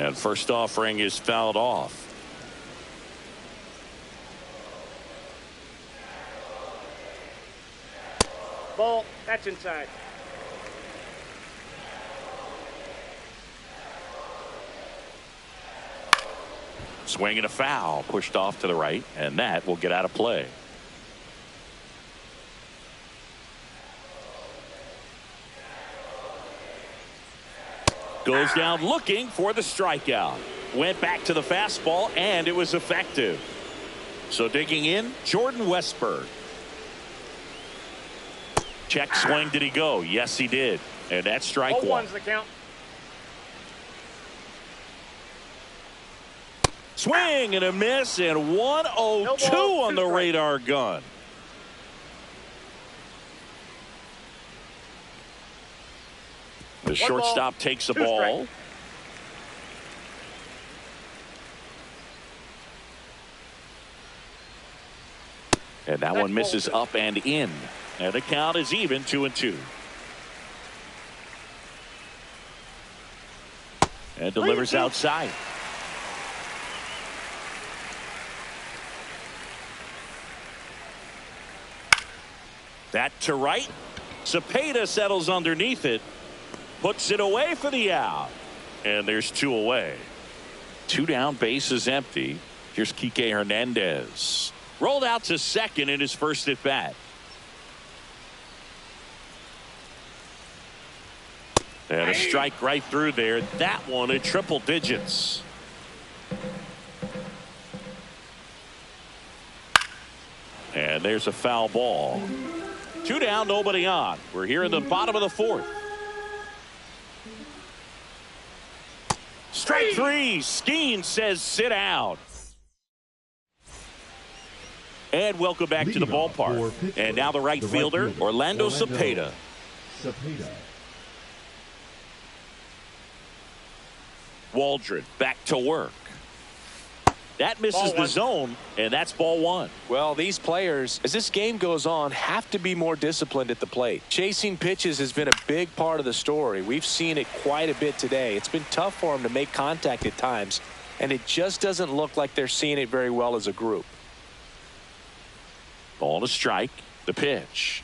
And first offering is fouled off. Ball, that's inside. Swing and a foul, pushed off to the right, and that will get out of play. Goes down looking for the strikeout. Went back to the fastball, and it was effective. So digging in, Jordan Westburg. Check swing. Did he go? Yes, he did. And that's strike one. 0-1's the count. Swing and a miss, and 102 on the radar gun. The shortstop takes the ball. And that one misses up and in. And the count is even 2-2. And delivers outside. That to right. Cepeda settles underneath it. Puts it away for the out. And there's two away. Two down, base is empty. Here's Kike Hernandez. Rolled out to second in his first at bat. And a strike right through there. That one at triple digits. And there's a foul ball. Two down, nobody on. We're here in the bottom of the fourth. Strike three. Skeen says sit down. And welcome back to the ballpark. And now the right fielder, Orlando Cepeda. Waldron back to work. That misses the zone, and that's ball one. Well, these players, as this game goes on, have to be more disciplined at the plate. Chasing pitches has been a big part of the story. We've seen it quite a bit today. It's been tough for them to make contact at times, and it just doesn't look like they're seeing it very well as a group. Ball to strike. The pitch.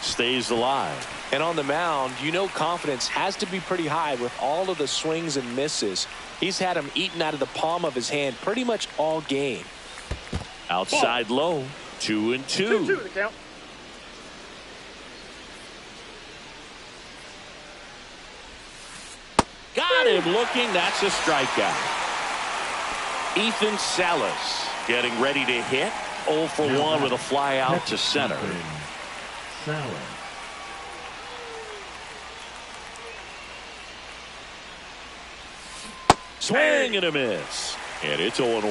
Stays alive. And on the mound, you know confidence has to be pretty high with all of the swings and misses. He's had them eaten out of the palm of his hand pretty much all game. Outside low. 2-2. 2-2 the count. Got him looking. That's a strikeout. Ethan Salas getting ready to hit. 0 for 1 with a fly out to center. Swing and a miss. And it's 0-1.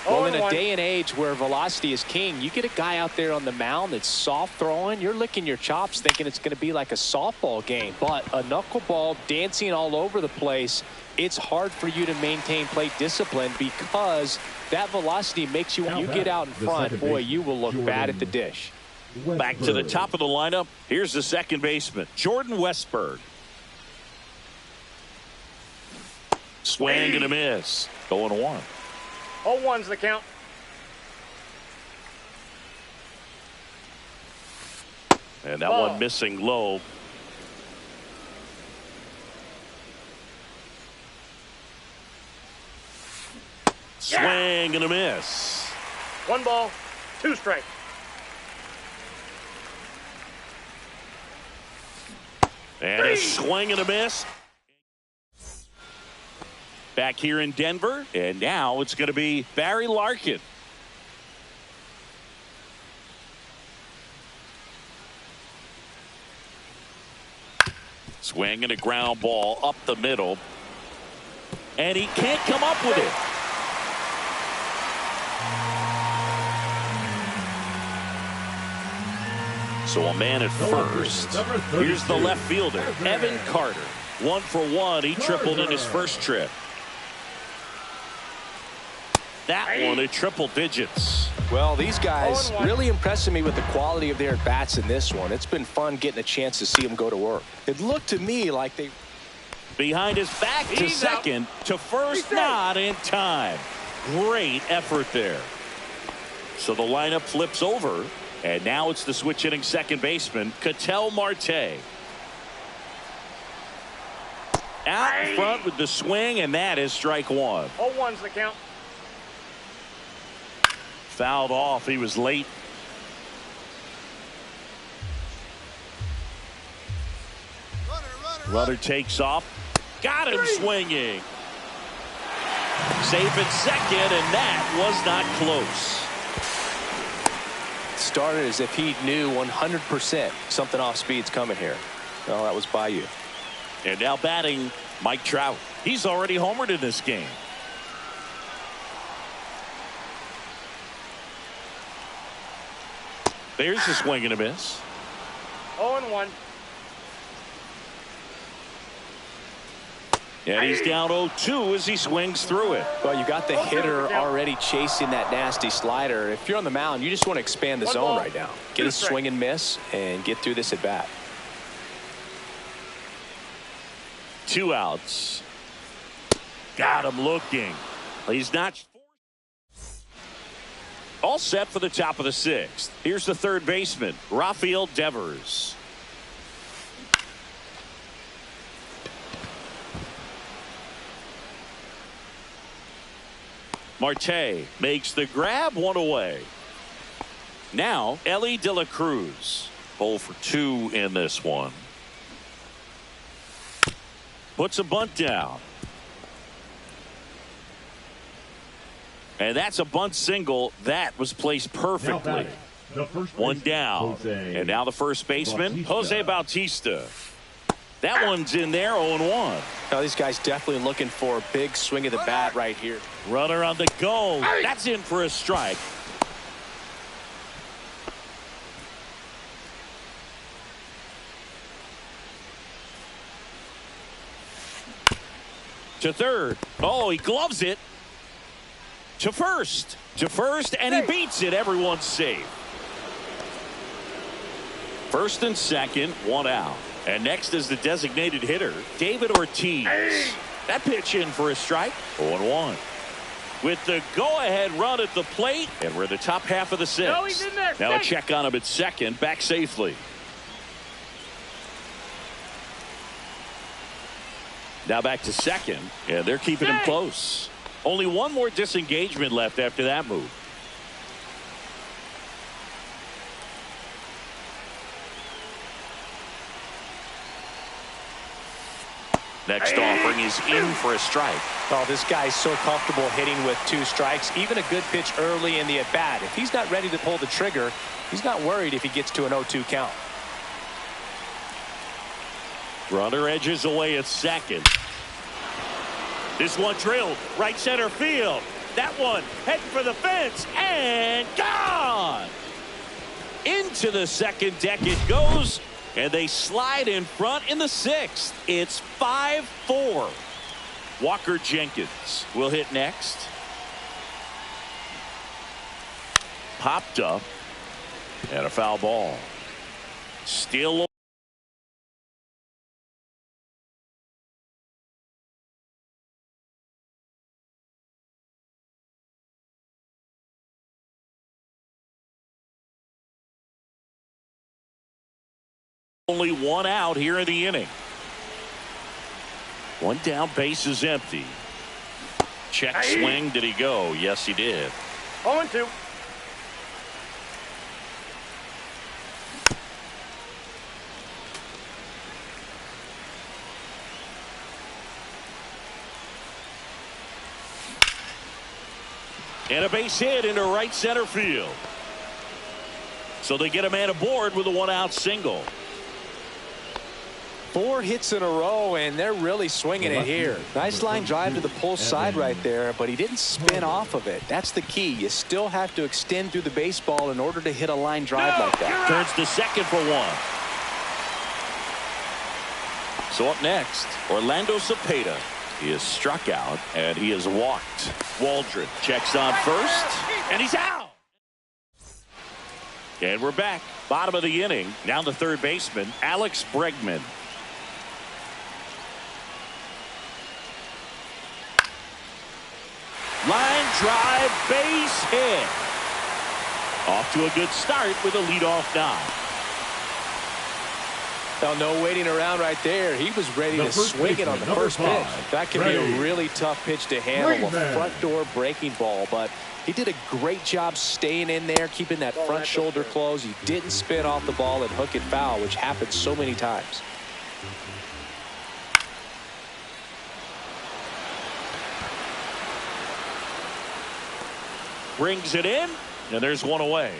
Well, in a day and age where velocity is king, you get a guy out there on the mound that's soft throwing, you're licking your chops thinking it's going to be like a softball game. But a knuckleball dancing all over the place, it's hard for you to maintain plate discipline because that velocity makes you, when you get out in front, boy, you will look bad at the dish. Back to the top of the lineup. Here's the second baseman, Jordan Westburg. Swing and a miss. 0-1. 0-1's the count. And that one missing low. Swing and a miss. 1 ball, 2 strikes. And a swing and a miss. Back here in Denver, and now it's going to be Barry Larkin. Swing and a ground ball up the middle. And he can't come up with it. So a man at first. Here's the left fielder, Evan Carter. 1 for 1. He tripled in his first trip. That one at triple digits. Well, these guys 0-1. really impressing me with the quality of their bats in this one. It's been fun getting a chance to see them go to work. It looked to me like they... Behind his back to He's out. second, to first, not in time. Great effort there. So the lineup flips over, and now it's the switch hitting second baseman, Ketel Marte. Out in front with the swing, and that is strike one. 0-1's the count. Fouled off. He was late. Runner takes off. Got him swinging. Safe at second, and that was not close. Started as if he knew 100% something off speed's coming here. Well, that was by you. And now batting Mike Trout. He's already homered in this game. There's the swing and a miss. 0-1. And he's down 0-2 as he swings through it. Well, you got the hitter already chasing that nasty slider. If you're on the mound, you just want to expand the zone right now. Get a swing and miss and get through this at bat. 2 outs. Got him looking. He's not. All set for the top of the 6th. Here's the third baseman, Rafael Devers. Marte makes the grab, 1 away. Now Elly De La Cruz, 0 for 2 in this one. Puts a bunt down. And that's a bunt single that was placed perfectly. 1 down. And now the first baseman, Jose Bautista. That one's in there, 0-1. Now these guys definitely looking for a big swing of the bat right here. Runner on the go. That's in for a strike. To third. Oh, he gloves it. To first. To first, and he beats it. Everyone's safe. First and second, 1 out. And next is the designated hitter, David Ortiz. That pitch in for a strike. 0-1. With the go-ahead run at the plate, and we're in the top half of the 6th. No, he's in there. Now a check on him at second, back safely. Now back to second, and they're keeping him close. Only one more disengagement left after that move. Next offering is in for a strike. Oh, this guy's so comfortable hitting with 2 strikes. Even a good pitch early in the at-bat. If he's not ready to pull the trigger, he's not worried if he gets to an 0-2 count. Runner edges away at second. This one drilled right center field. That one heading for the fence and gone. Into the second deck it goes, and they slide in front in the 6th. It's 5-4. Walker Jenkins will hit next. Popped up, and a foul ball. Still only 1 out here in the inning. 1 down, base is empty. Check swing. Did he go? Yes, he did. 0-2. And a base hit into right center field. So they get a man aboard with a 1-out single. 4 hits in a row, and they're really swinging it here. Nice line drive to the pull side right there, but he didn't spin off of it. That's the key. You still have to extend through the baseball in order to hit a line drive like that. Turns to second for 1. So up next, Orlando Cepeda. He is struck out, and he is walked. Waldron checks on first, and he's out. And we're back. Bottom of the inning. Now the third baseman, Alex Bregman. Line drive, base hit. Off to a good start with a leadoff knock. Well, no waiting around right there. He was ready to swing it on the first pitch. That could be a really tough pitch to handle, a front door breaking ball. But he did a great job staying in there, keeping that front shoulder closed. He didn't spin off the ball and hook it foul, which happens so many times. Brings it in, and there's one away.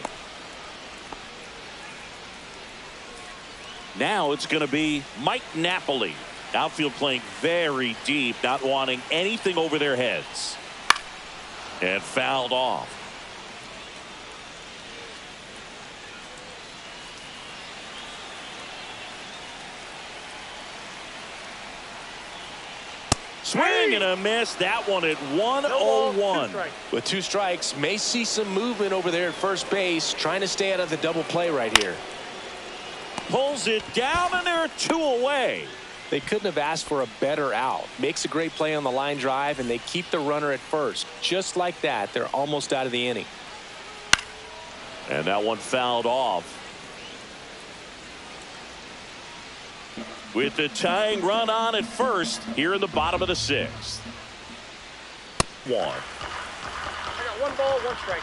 Now it's going to be Mike Napoli. Outfield playing very deep, not wanting anything over their heads. And fouled off. Swing and a miss. That one at 101. With 2 strikes, may see some movement over there at first base, trying to stay out of the double play right here. Pulls it down, and there are 2 away. They couldn't have asked for a better out. Makes a great play on the line drive, and they keep the runner at first. Just like that, they're almost out of the inning. And that one fouled off. With the tying run on at first here in the bottom of the 6th. 1. I got 1 ball, 1 strike.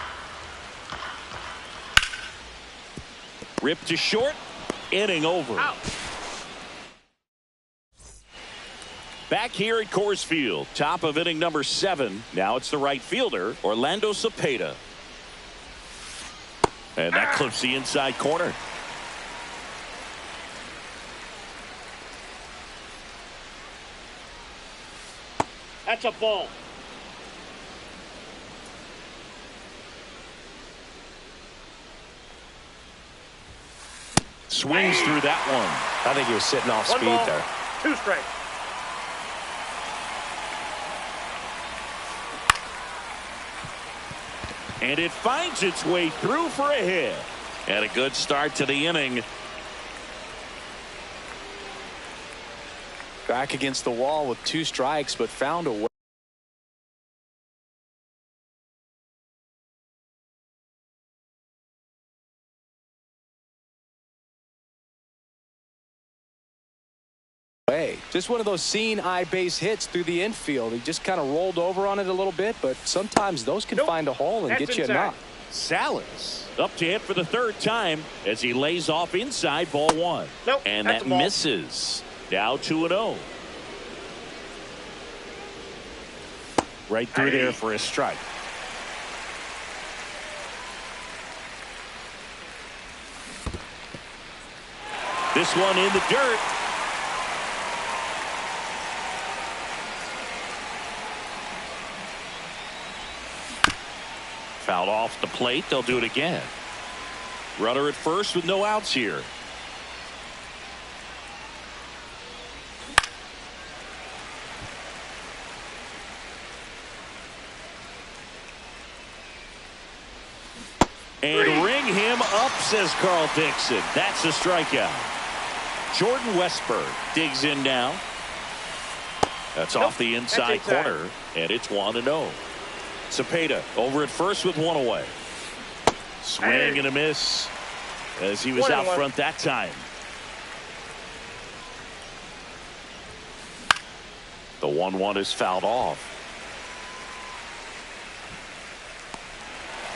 Ripped to short. Inning over. Out. Back here at Coors Field, top of inning number 7. Now it's the right fielder, Orlando Cepeda. And that clips the inside corner. That's a ball. Swings through that one. I think he was sitting off 1 speed ball, there. 2 strikes. And it finds its way through for a hit. And a good start to the inning. Back against the wall with 2 strikes, but found a way. Just one of those seeing eye base hits through the infield. He just kind of rolled over on it a little bit, but sometimes those can find a hole and get you a knock. Salas up to hit for the 3rd time as he lays off inside, ball 1. Nope, and that misses. Now 2-0. Right through there for a strike. This one in the dirt. Fouled off the plate. They'll do it again. Runner at first with no outs here. And ring him up, says Carl Dixon. That's a strikeout. Jordan Westburg digs in now. That's off the inside corner, and it's 1-0. Cepeda over at first with 1 away. Swing and a miss as he was out front that time. The 1-1 is fouled off.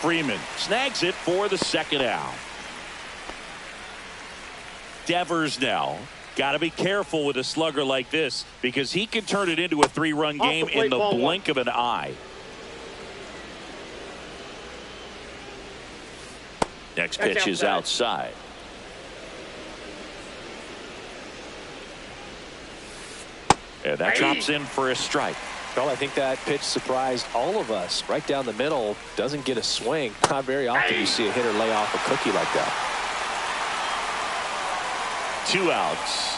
Freeman snags it for the 2nd out. Devers now. Got to be careful with a slugger like this because he can turn it into a 3-run game in the blink of an eye. Next pitch is outside. And that drops in for a strike. Well, I think that pitch surprised all of us. Right down the middle, doesn't get a swing. Not very often you see a hitter lay off a cookie like that. 2 outs.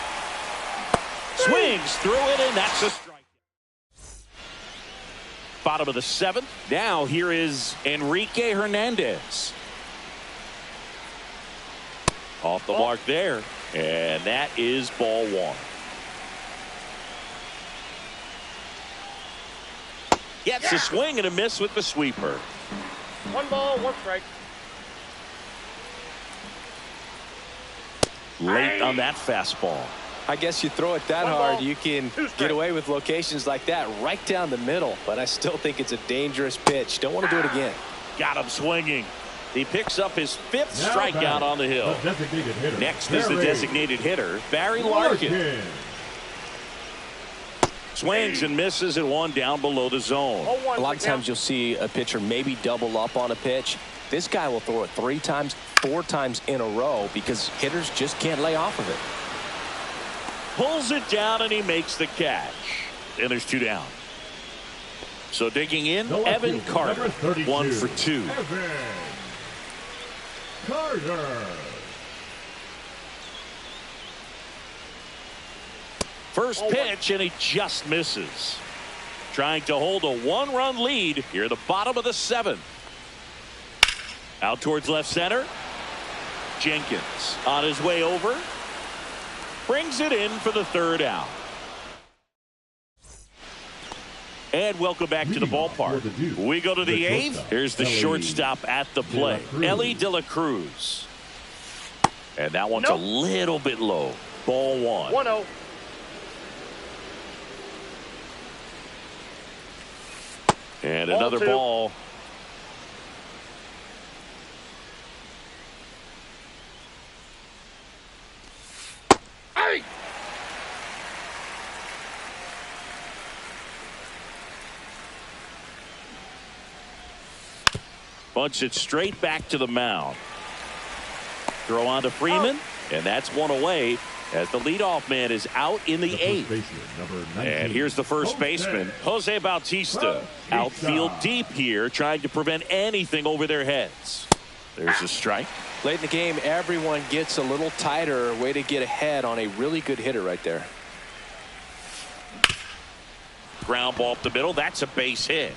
Swings through it, and that's a strike. Bottom of the 7th. Now here is Enrique Hernandez. Off the mark there. And that is ball one. Gets a swing and a miss with the sweeper. 1 ball, 1 strike. Late on that fastball. I guess you throw it that 1 hard, ball, you can 2 strikes. get away with locations like that right down the middle. But I still think it's a dangerous pitch. Don't want to do it again. Got him swinging. He picks up his 5th strikeout on the hill. Next is the designated hitter, Barry Larkin. Swings and misses and 1 down below the zone. A lot of times you'll see a pitcher maybe double up on a pitch. This guy will throw it 3 times, 4 times in a row because hitters just can't lay off of it. Pulls it down and he makes the catch. And there's 2 down. So digging in, Evan Carter, 1 for 2. Evan Carter. First pitch and he just misses. Trying to hold a 1-run lead here at the bottom of the 7th. Out towards left center. Jenkins on his way over. Brings it in for the 3rd out. And welcome back to the ballpark. We go to the 8th. Here's the shortstop at the plate, Elly De La Cruz. And that one's a little bit low. Ball 1. 1-0. And Ball another 2. ball. Hey! Bunts it straight back to the mound. Throw on to Freeman, and that's 1 away as the leadoff man is out in the 8th. And here's the first baseman, Jose Bautista. Outfield deep here, trying to prevent anything over their heads. There's a strike. Late in the game, everyone gets a little tighter. Way to get ahead on a really good hitter right there. Ground ball up the middle. That's a base hit.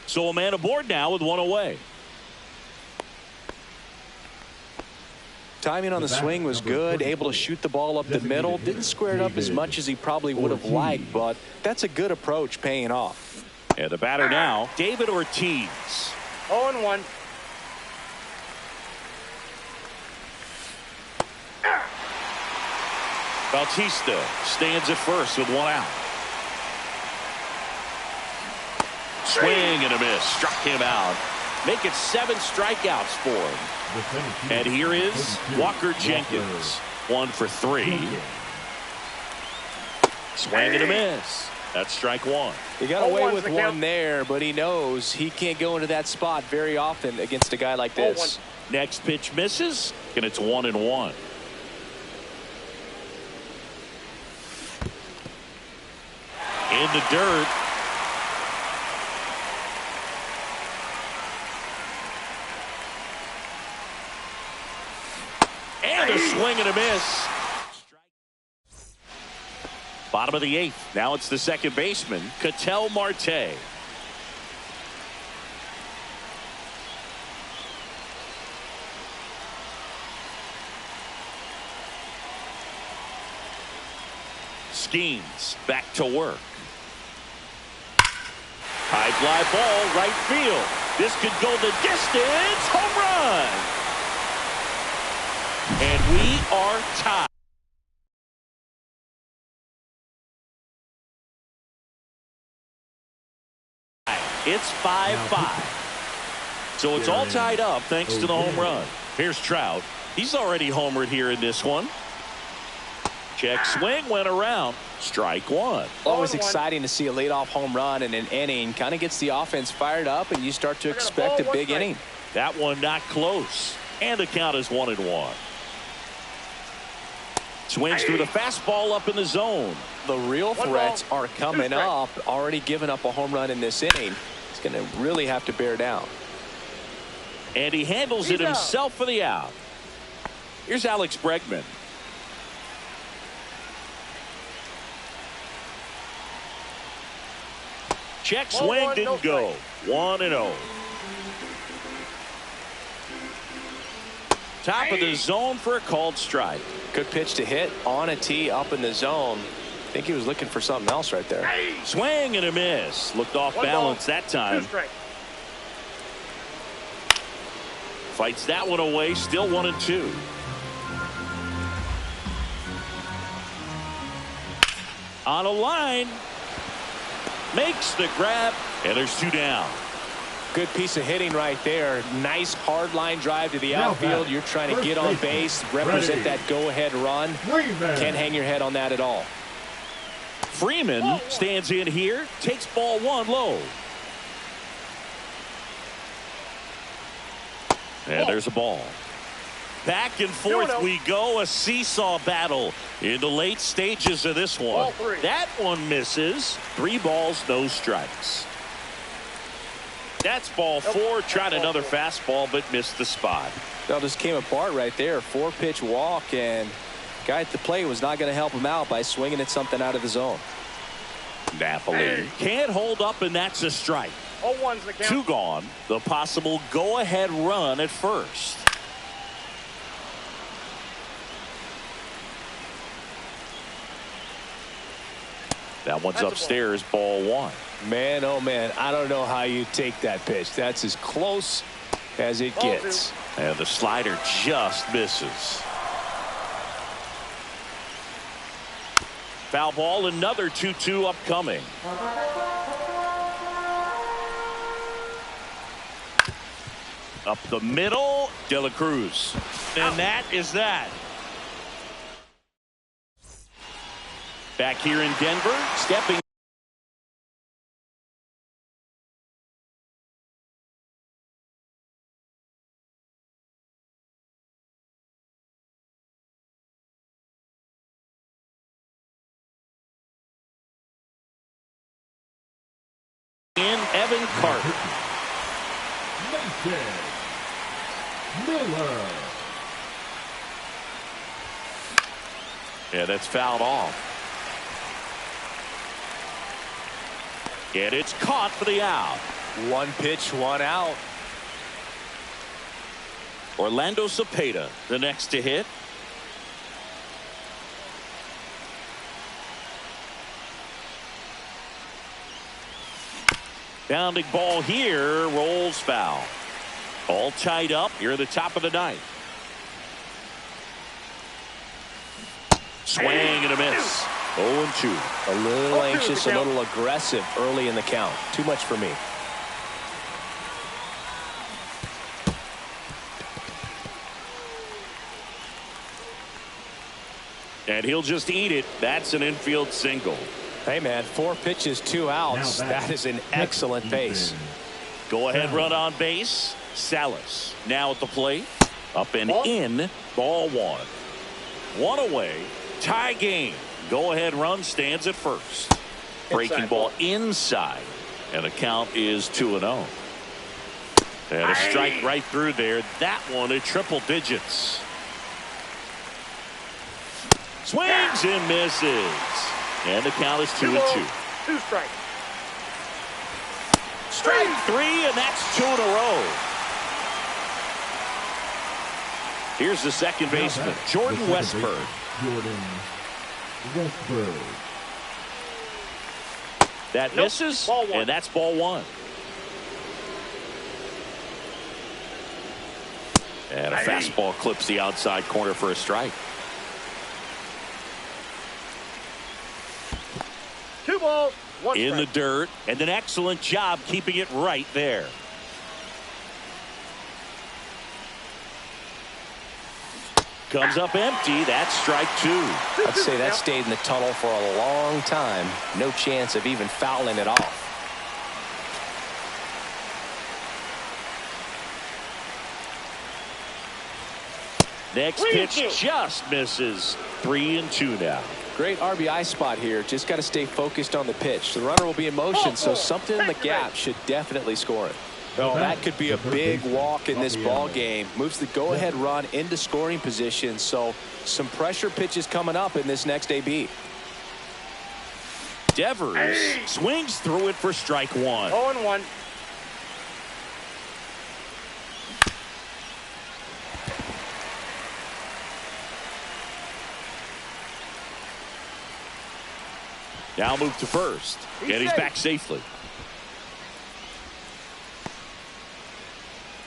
So a man aboard now with 1 away. Timing on the swing was good, able to shoot the ball up the middle. Didn't square it up as much as he probably would have liked, but that's a good approach paying off. And the batter now, David Ortiz. 0-1. Bautista stands at first with 1 out. Swing and a miss. Struck him out. Make it 7 strikeouts for him. And here is Walker Jenkins. 1 for 3. Swing and a miss. That's strike 1. He got away with 1 there, but he knows he can't go into that spot very often against a guy like this. Next pitch misses, and it's 1-1. In the dirt. And a swing and a miss. Bottom of the 8th. Now it's the second baseman, Ketel Marte. Skeens back to work. High fly ball, right field. This could go the distance. Home run. And we are tied. It's 5-5. So it's all tied up thanks to the home run. Here's Trout. He's already homered here in this one. Check swing, went around. Strike 1. Always exciting to see a leadoff home run in an inning. Kind of gets the offense fired up, and you start to expect a big inning. That one not close. And the count is 1-1. Swings through the fastball up in the zone. The real threats are coming up. Already given up a home run in this inning. He's going to really have to bear down. And he handles it himself for the out. Here's Alex Bregman. Check swing, didn't go. 1-0. Top of the zone for a called strike. Good pitch to hit on a tee up in the zone. I think he was looking for something else right there. Swing and a miss. Looked off balance that time. Fights that one away. Still 1-2. On a line. Makes the grab. And there's 2 down. Good piece of hitting right there. Nice hard line drive to the outfield. You're trying to get on base, represent that go-ahead run. Can't hang your head on that at all. Freeman stands in here, takes ball 1 low. And there's a ball. Back and forth we go. A seesaw battle in the late stages of this one. That one misses. 3 balls, no strikes. That's ball 4. Tried another fastball, but missed the spot. That just came apart right there. 4-pitch walk, and guy at the plate was not going to help him out by swinging at something out of the zone. Napoli can't hold up, and that's a strike. 0-1's the count. 2 gone. The possible go-ahead run at first. That one's upstairs, ball 1. Man, oh man, I don't know how you take that pitch. That's as close as it gets. And the slider just misses. Foul ball, another 2-2 upcoming. Up the middle, De La Cruz. And that is that. Back here in Denver, stepping in Evan Carter. Miller. Yeah, that's fouled off. And it's caught for the out. 1 pitch, 1 out. Orlando Cepeda, the next to hit. Bounding ball here, rolls foul. All tied up here at the top of the 9th. Swing and a miss. 0-2. A little anxious, a little aggressive early in the count. Too much for me. And he'll just eat it. That's an infield single. Hey man, 4 pitches, 2 outs. That is an excellent pace. Go ahead run on base. Salas now at the plate. Up and in. Ball 1. 1 away. Tie game. Go ahead run stands at first. Breaking ball inside. And the count is 2-0. And a strike right through there. That one at triple digits. Swings and misses. And the count is 2-2. 2 strikes. Strike 3, and that's 2 in a row. Here's the second baseman, Jordan Westburg. Jordan Westburg. That misses, and that's ball 1. And a fastball clips the outside corner for a strike. 2 balls, 1 in strike. the dirt, and an excellent job keeping it right there. Comes up empty. That's strike 2. I'd say that stayed in the tunnel for a long time. No chance of even fouling it off. Next pitch just misses. 3-2 now. Great RBI spot here. Just got to stay focused on the pitch. The runner will be in motion, so something in the gap should definitely score it. Oh, that could be a big walk in this ball game. Moves the go-ahead run into scoring position, so some pressure pitches coming up in this next AB. Devers swings through it for strike 1. 0-1. Now move to first. And he's back safely.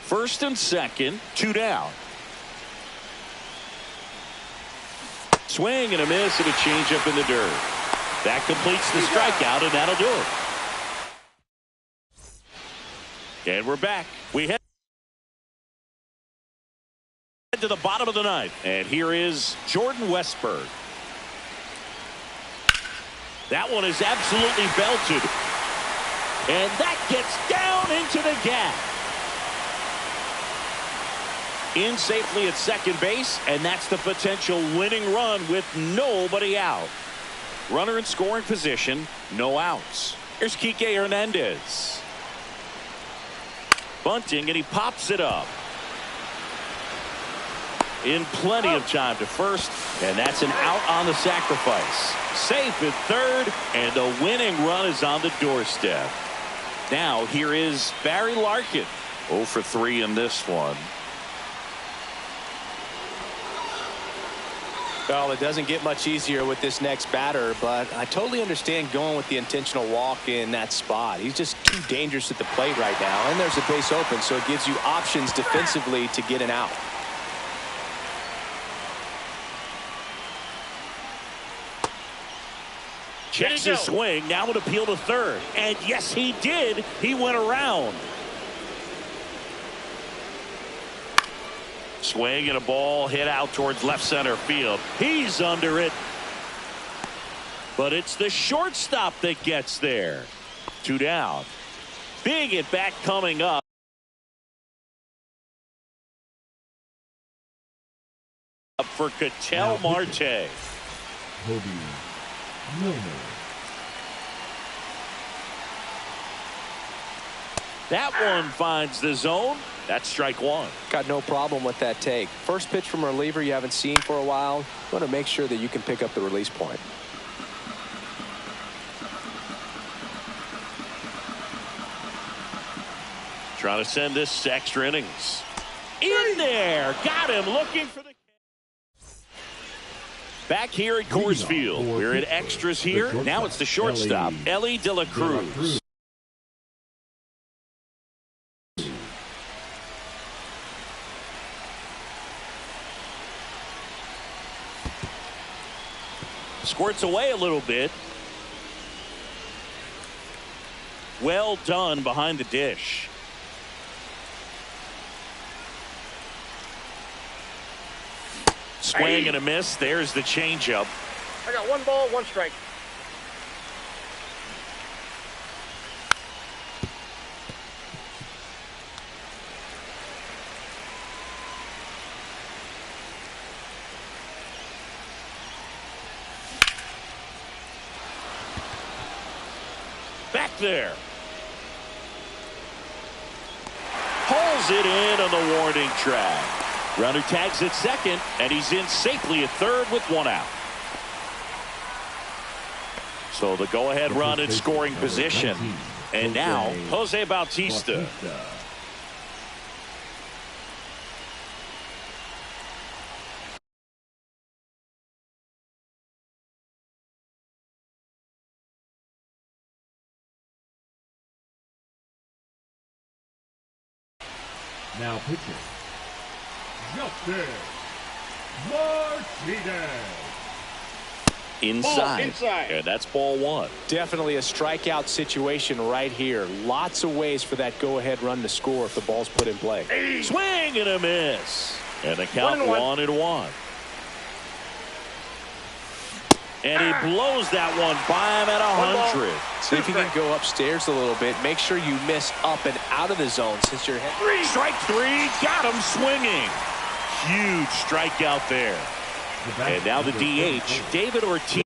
First and second, 2 down. Swing and a miss and a changeup in the dirt. That completes the strikeout, and that'll do it. And we're back. We head to the bottom of the ninth. And here is Jordan Westburg. That one is absolutely belted. And that gets down into the gap. In safely at second base, and that's the potential winning run with nobody out. Runner in scoring position, no outs. Here's Kike Hernandez. Bunting, and he pops it up. In plenty of time to first, and that's an out on the sacrifice. Safe at third, and the winning run is on the doorstep. Now here is Barry Larkin. 0 for 3 in this one. Well, it doesn't get much easier with this next batter, but I totally understand going with the intentional walk in that spot. He's just too dangerous at the plate right now, and there's a base open, so it gives you options defensively to get an out. Checks his swing, now would appeal to third, and yes, he did. He went around. Swing and a ball hit out towards left center field. He's under it. But it's the shortstop that gets there. 2 down. Big at bat coming up. For Ketel Marte. Cody Milner. That one finds the zone. That's strike 1. Got no problem with that take. First pitch from a reliever you haven't seen for a while. You want to make sure that you can pick up the release point. Trying to send this to extra innings. In there. Got him looking for the. Back here at Coors Field. We're at extras here. Now it's the shortstop, Elly De La Cruz. Squirts away a little bit. Well done behind the dish. Swing and a miss. There's the changeup. I got 1 ball, 1 strike. Back there. Pulls it in on the warning track. Runner tags at second, and he's in safely at third with 1 out. So the go-ahead run in scoring position. And now, Jose Bautista. Now pitching, Justin Martinez. Inside. And that's ball 1. Definitely a strikeout situation right here. Lots of ways for that go-ahead run to score if the ball's put in play. Swing and a miss. And the count 1-1. And he blows that one by him at 100. See if you can go upstairs a little bit. Make sure you miss up and out of the zone since you're heading. Strike 3. Got him swinging. Huge strikeout there. And now the DH, David Ortiz.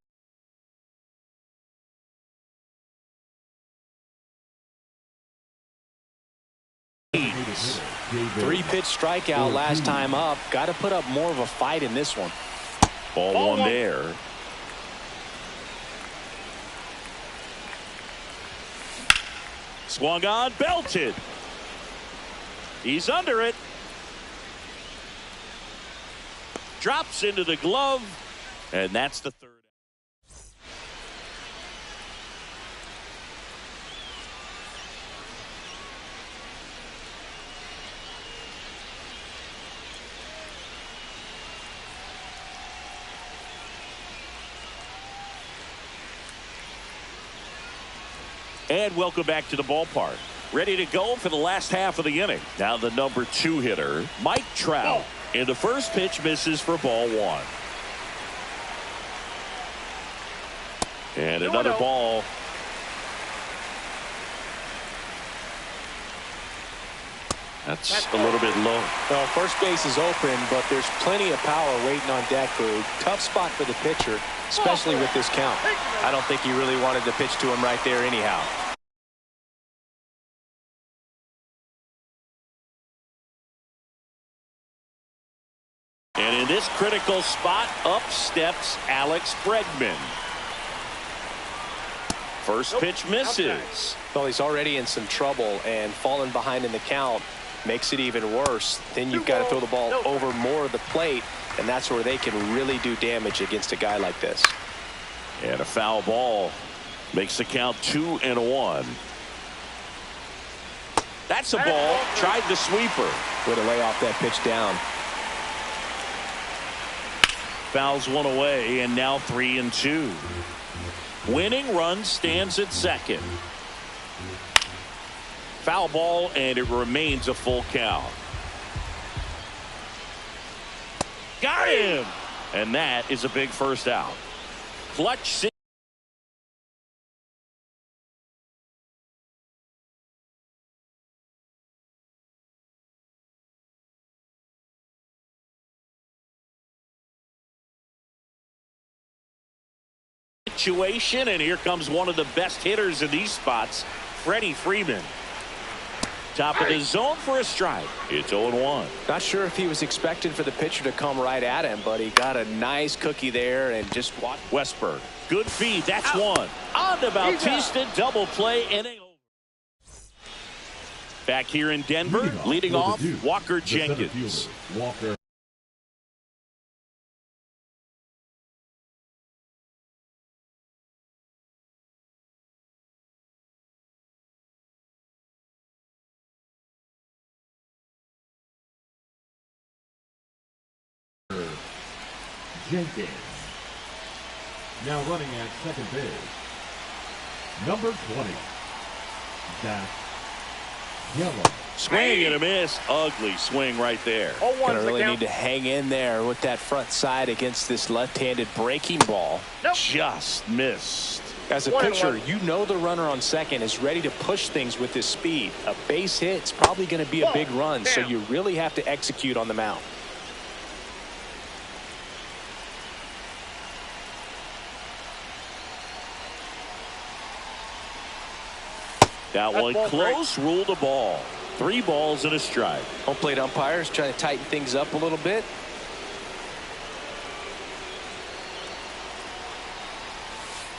Three-pitch strikeout last time up. Got to put up more of a fight in this one. Ball 1 there. Swung on, belted. He's under it. Drops into the glove, and that's the 3rd. And welcome back to the ballpark. Ready to go for the last half of the inning. Now the number 2 hitter, Mike Trout. And the first pitch misses for ball 1. And another ball. That's a little bit low. Well, first base is open, but there's plenty of power waiting on deck, Boog. Tough spot for the pitcher, especially with this count. I don't think he really wanted to pitch to him right there anyhow. And in this critical spot, up steps Alex Bregman. First pitch misses. Well, he's already in some trouble, and falling behind in the count makes it even worse. Then you've got to throw the ball over more of the plate, and that's where they can really do damage against a guy like this. And a foul ball makes the count 2-1. That's a ball. Tried the sweeper. Way to lay off that pitch down. Fouls one away, and now 3-2. Winning run stands at second. Foul ball, and it remains a full count. Got him! And that is a big first out. Clutch situation, and here comes one of the best hitters in these spots, Freddie Freeman. Top of the zone for a strike. It's 0-1. Not sure if he was expecting for the pitcher to come right at him, but he got a nice cookie there and just watch. Westberg. Good feed. That's one. On to Bautista. Double play. Inning over. Back here in Denver. Leading off, Walker Jenkins. Walker. Jenkins. Now running at second base, number 20, Zach Gallo. Swing and a miss. Ugly swing right there. Gonna really need to hang in there with that front side against this left-handed breaking ball. Just missed. As a pitcher, you know the runner on second is ready to push things with his speed. A base hit's probably going to be a big run, so you really have to execute on the mound. That one close, ruled a ball. 3 balls and a strike. Home plate umpires trying to tighten things up a little bit.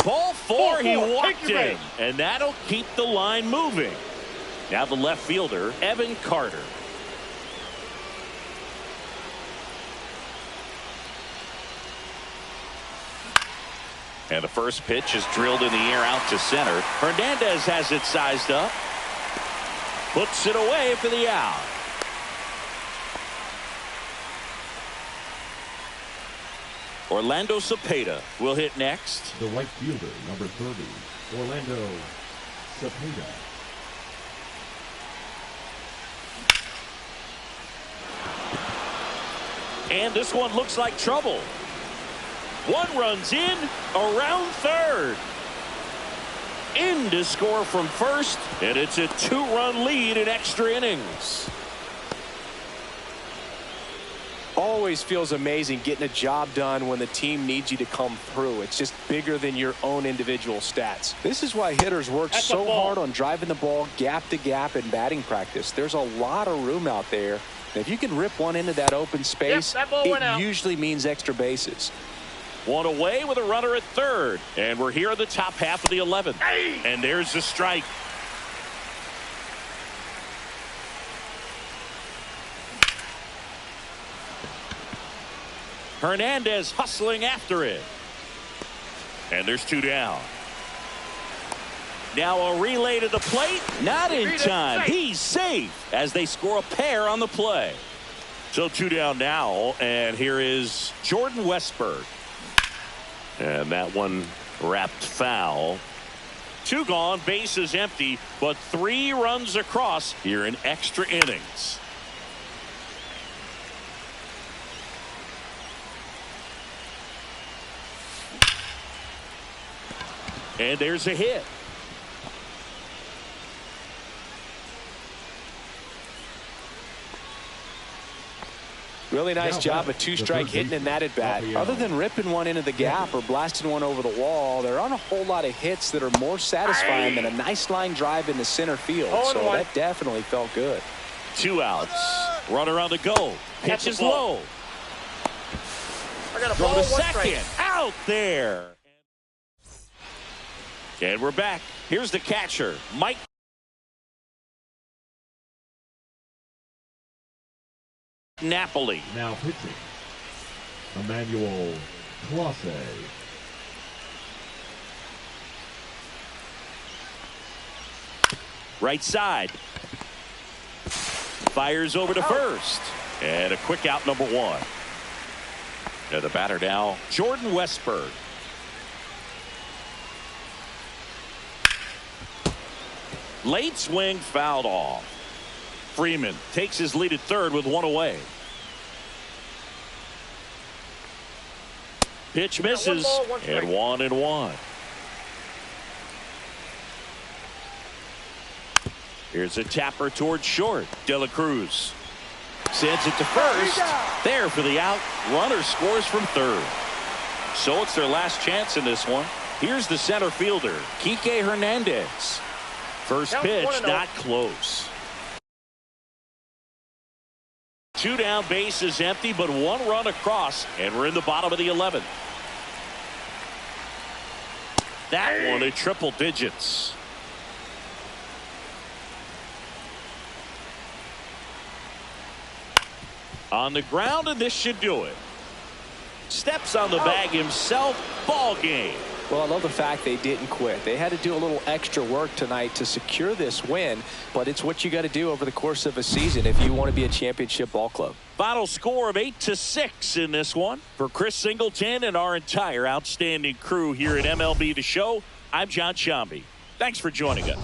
Ball 4, he walked him. And that'll keep the line moving. Now the left fielder, Evan Carter. And the first pitch is drilled in the air out to center. Hernandez has it sized up. Puts it away for the out. Orlando Cepeda will hit next. The right fielder, number 30, Orlando Cepeda. And this one looks like trouble. One runs in around third. In to score from first, and it's a 2-run lead in extra innings. Always feels amazing getting a job done when the team needs you to come through. It's just bigger than your own individual stats. This is why hitters work so hard on driving the ball gap to gap in batting practice. There's a lot of room out there. And if you can rip one into that open space, it usually means extra bases. One away with a runner at third. And we're here in the top half of the 11th. And there's the strike. Hernandez hustling after it. And there's 2 down. Now a relay to the plate. Not in time. He's safe as they score a pair on the play. So 2 down now. And here is Jordan Westberg. And that one wrapped foul. 2 gone, bases empty, but 3 runs across here in extra innings. And there's a hit. Really nice job of 2-strike hitting in that at bat. Other than ripping one into the gap or blasting one over the wall, there aren't a whole lot of hits that are more satisfying than a nice line drive into center field. So that definitely felt good. 2 outs. Runner on the go. Pitch is low. I got a Throw ball, to 1 second. strike. Out there. And we're back. Here's the catcher, Mike. Napoli. Now pitching, Emmanuel Clase. Right side. Fires over to first. And a quick out, number 1. And the batter now, Jordan Westburg. Late swing fouled off. Freeman takes his lead at third with 1 away. Pitch misses, and 1-1. Here's a tapper towards short. De La Cruz sends it to first. There for the out. Runner scores from third. So it's their last chance in this one. Here's the center fielder, Kike Hernandez. First pitch, not close. 2 down, bases empty, but 1 run across, and we're in the bottom of the 11th. That one at triple digits. On the ground, and this should do it. Steps on the bag himself. Ball game. Well, I love the fact they didn't quit. They had to do a little extra work tonight to secure this win, but it's what you got to do over the course of a season if you want to be a championship ball club. Final score of 8-6 in this one. For Chris Singleton and our entire outstanding crew here at MLB The Show, I'm John Sciambi. Thanks for joining us.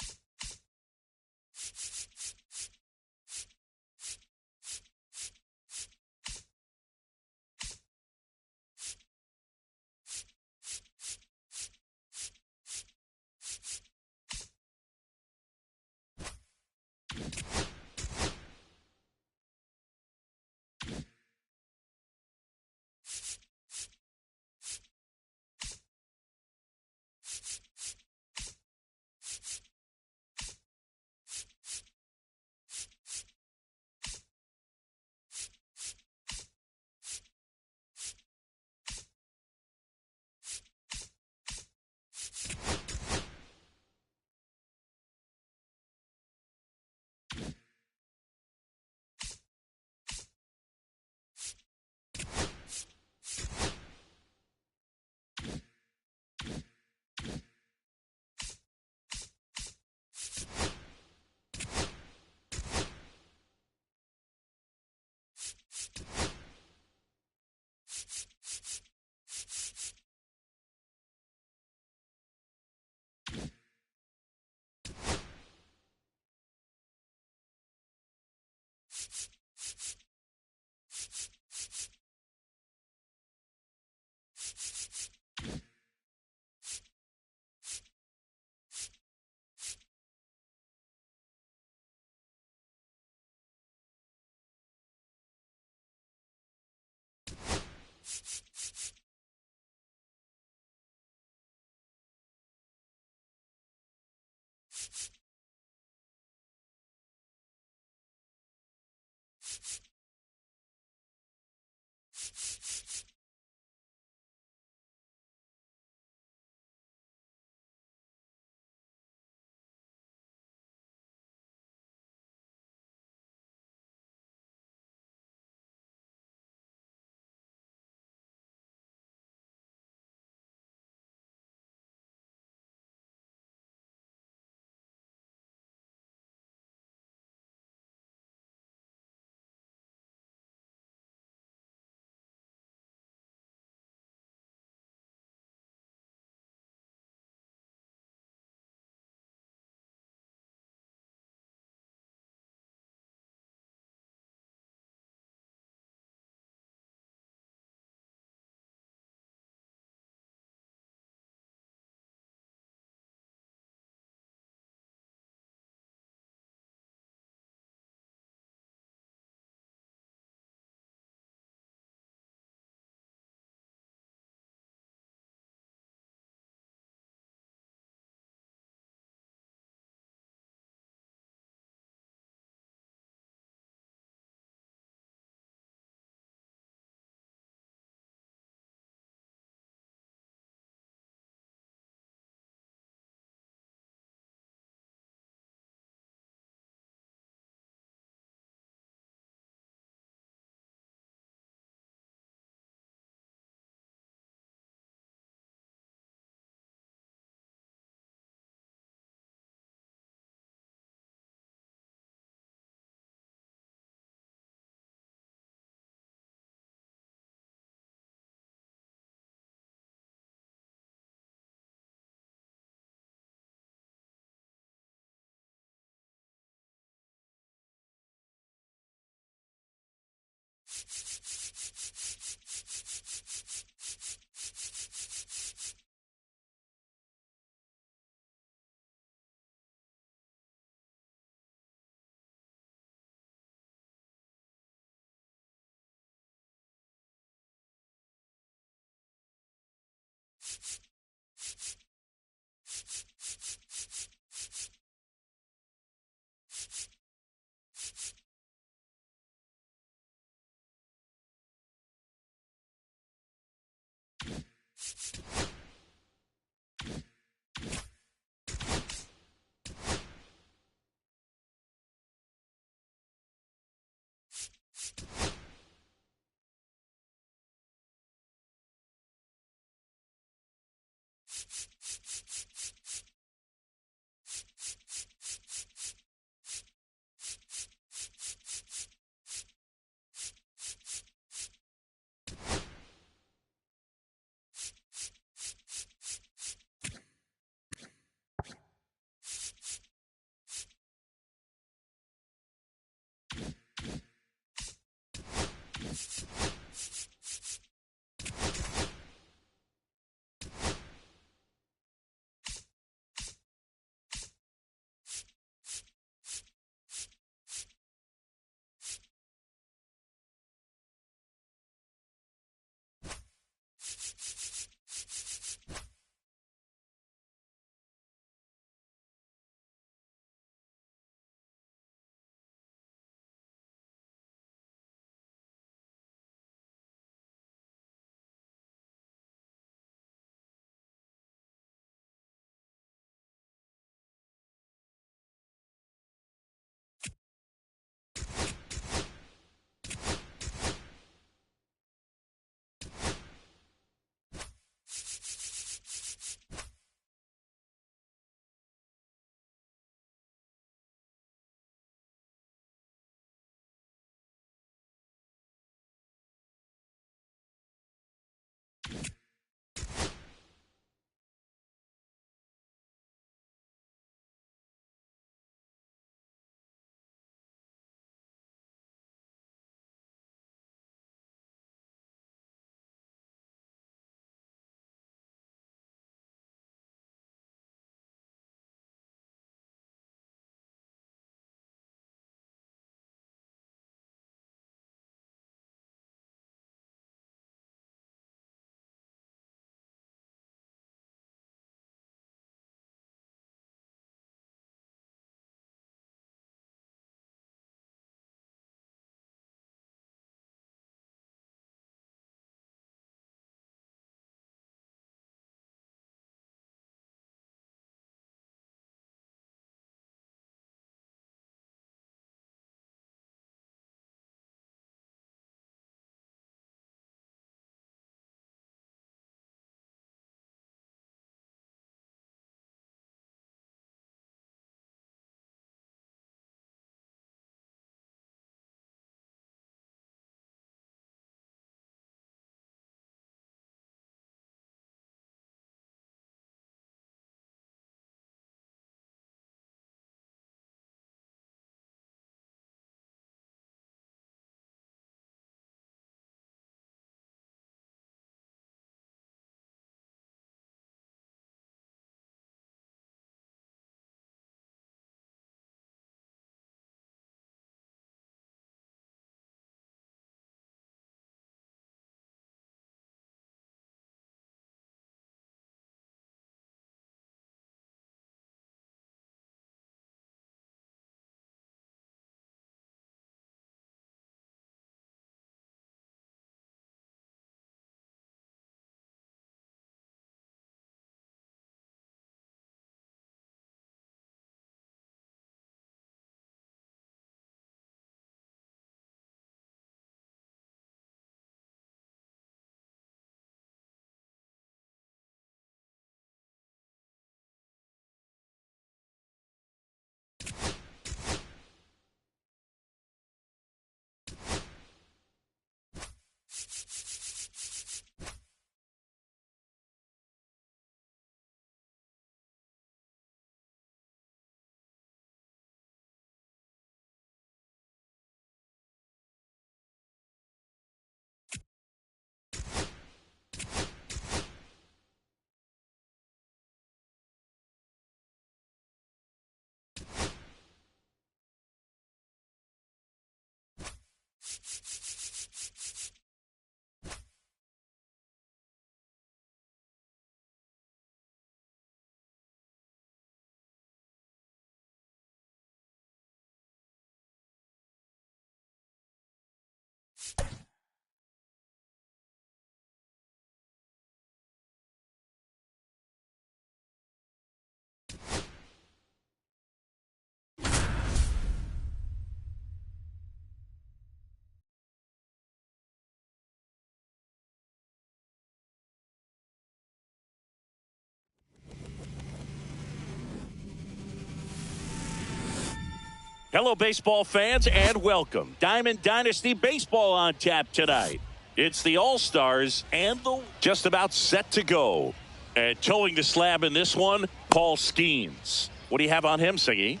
Hello, baseball fans, and welcome. Diamond Dynasty Baseball on tap tonight. It's the All-Stars and the just about set to go. And towing the slab in this one, Paul Skeens. What do you have on him, Siggy?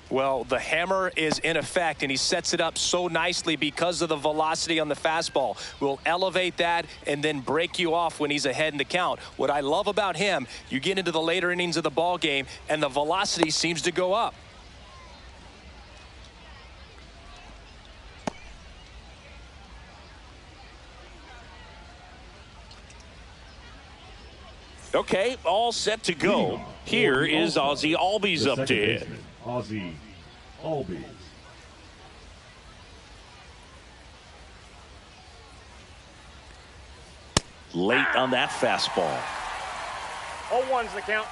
Well, the hammer is in effect, and he sets it up so nicely because of the velocity on the fastball. Will elevate that and then break you off when he's ahead in the count. What I love about him, you get into the later innings of the ball game, and the velocity seems to go up. Okay, all set to go. Here is Ozzie Albies up to hit. Ozzie Albies. Late on that fastball. 0-1's the count.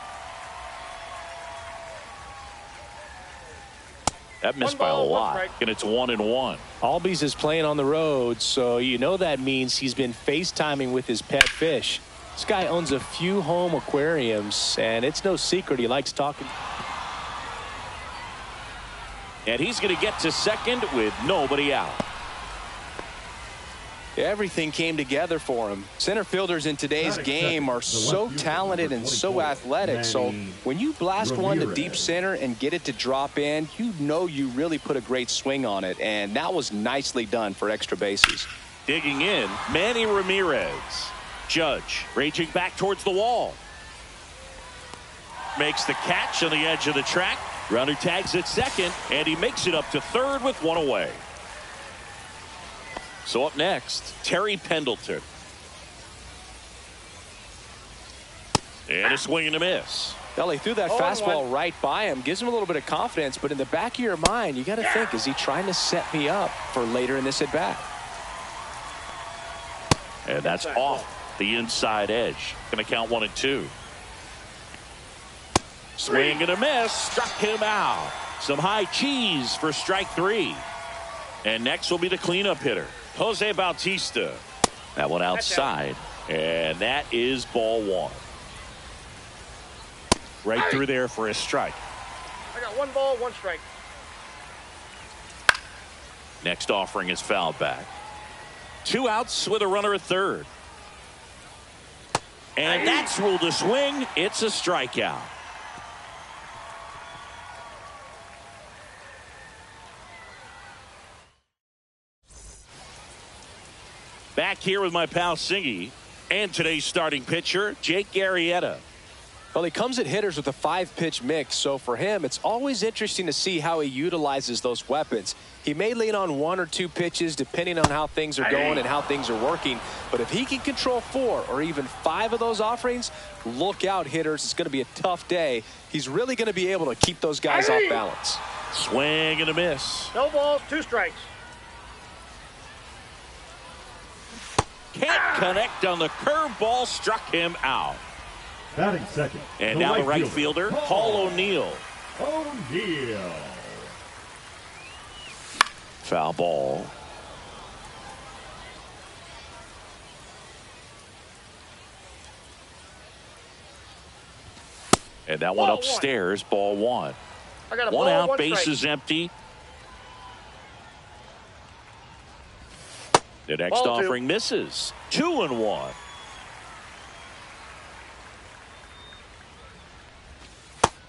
That missed One by a ball, one lot, strike. and it's 1-1. Albies is playing on the road, so you know that means he's been FaceTiming with his pet fish. This guy owns a few home aquariums, and it's no secret he likes talking. And he's going to get to second with nobody out. Everything came together for him. Center fielders in today's game are so talented and so athletic. So when you blast one to deep center and get it to drop in, you know you really put a great swing on it. And that was nicely done for extra bases. Digging in, Manny Ramirez. Judge raging back towards the wall. Makes the catch on the edge of the track. Runner tags at second, and he makes it up to third with one away. So up next, Terry Pendleton. And a swing and a miss. Well, he threw that 0-1. fastball right by him. Gives him a little bit of confidence, but in the back of your mind, you got to think, is he trying to set me up for later in this at-bat? And that's off the inside edge. Going to count 1 and 2. Swing and a miss. Struck him out. Some high cheese for strike 3. And next will be the cleanup hitter, Jose Bautista. That one outside. And that is ball 1. Right through there for a strike. I got 1 ball, 1 strike. Next offering is fouled back. 2 outs with a runner at third. And that's ruled a swing. It's a strikeout. Back here with my pal Singy and today's starting pitcher, Jake Arrieta. Well, he comes at hitters with a 5-pitch mix, so for him, it's always interesting to see how he utilizes those weapons. He may lean on 1 or 2 pitches depending on how things are going and how things are working, but if he can control 4 or even 5 of those offerings, look out, hitters. It's going to be a tough day. He's really going to be able to keep those guys off balance. Swing and a miss. No balls, 2 strikes. Can't connect on the curveball, struck him out. Batting second. And now the right fielder, Paul O'Neill. O'Neill. Foul ball. And that one Ball upstairs, ball 1. I got a One ball, out, 1 base strike. is empty. The next Ball 2. offering misses. 2 and 1.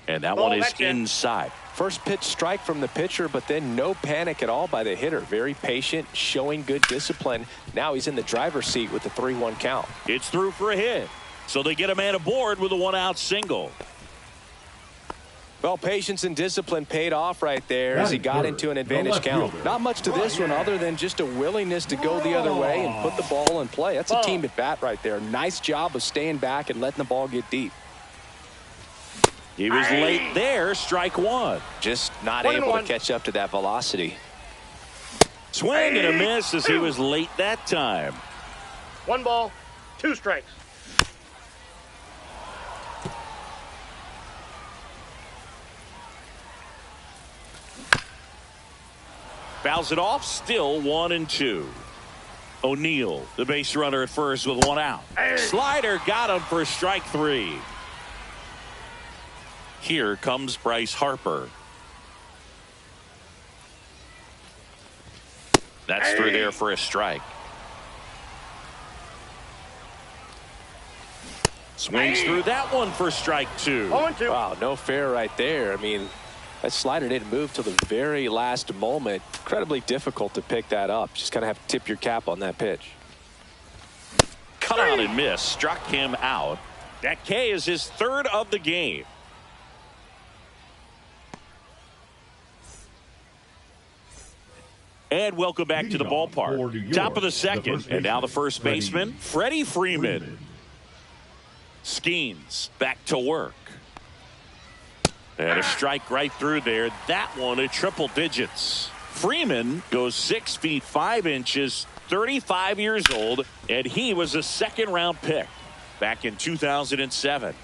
And that Ball, one is that's in. inside. First pitch strike from the pitcher, but then no panic at all by the hitter. Very patient, showing good discipline. Now he's in the driver's seat with the 3-1 count. It's through for a hit. So they get a man aboard with a 1-out single. Well, patience and discipline paid off right there as he got into an advantage count. Not much to this one other than just a willingness to go the other way and put the ball in play. That's a team at bat right there. Nice job of staying back and letting the ball get deep. He was late there, strike 1. Just not 1 and able to 1. catch up to that velocity. Swing and a miss as he was late that time. 1 ball, 2 strikes. Fouls it off, still 1 and 2. O'Neill, the base runner at first with 1 out. Slider got him for strike 3. Here comes Bryce Harper. That's through there for a strike. Swings through that one for strike 2. 0-2. Wow, no fair right there. I mean, that slider didn't move till the very last moment. Incredibly difficult to pick that up. Just kind of have to tip your cap on that pitch. Cut on and miss. Struck him out. That K is his 3rd of the game. And welcome back to the ballpark. Top of the 2nd. And now the first baseman, Freddie Freeman. Skeens back to work. And a strike right through there. That one at triple digits. Freeman goes 6 feet 5 inches, 35 years old, and he was a 2nd-round pick back in 2007.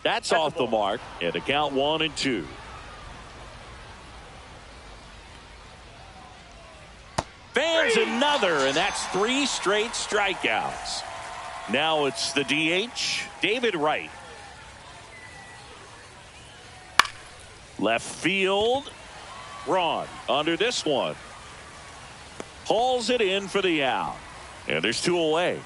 That's off the mark, and the count 1-2. Fans another, and that's 3 straight strikeouts. Now it's the DH, David Wright. Left field, Braun under this one. Hauls it in for the out. And there's 2 away.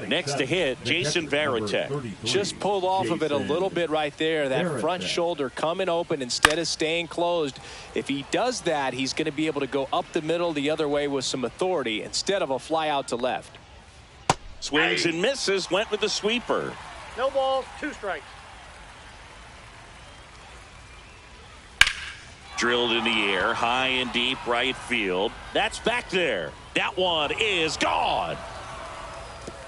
Next to hit, Jason Varitek. Just pulled off of it a little bit right there. That front shoulder coming open instead of staying closed. If he does that, he's going to be able to go up the middle the other way with some authority instead of a fly out to left. Swings and misses, went with the sweeper. No balls, 2 strikes. Drilled in the air, high and deep right field. That's back there. That one is gone.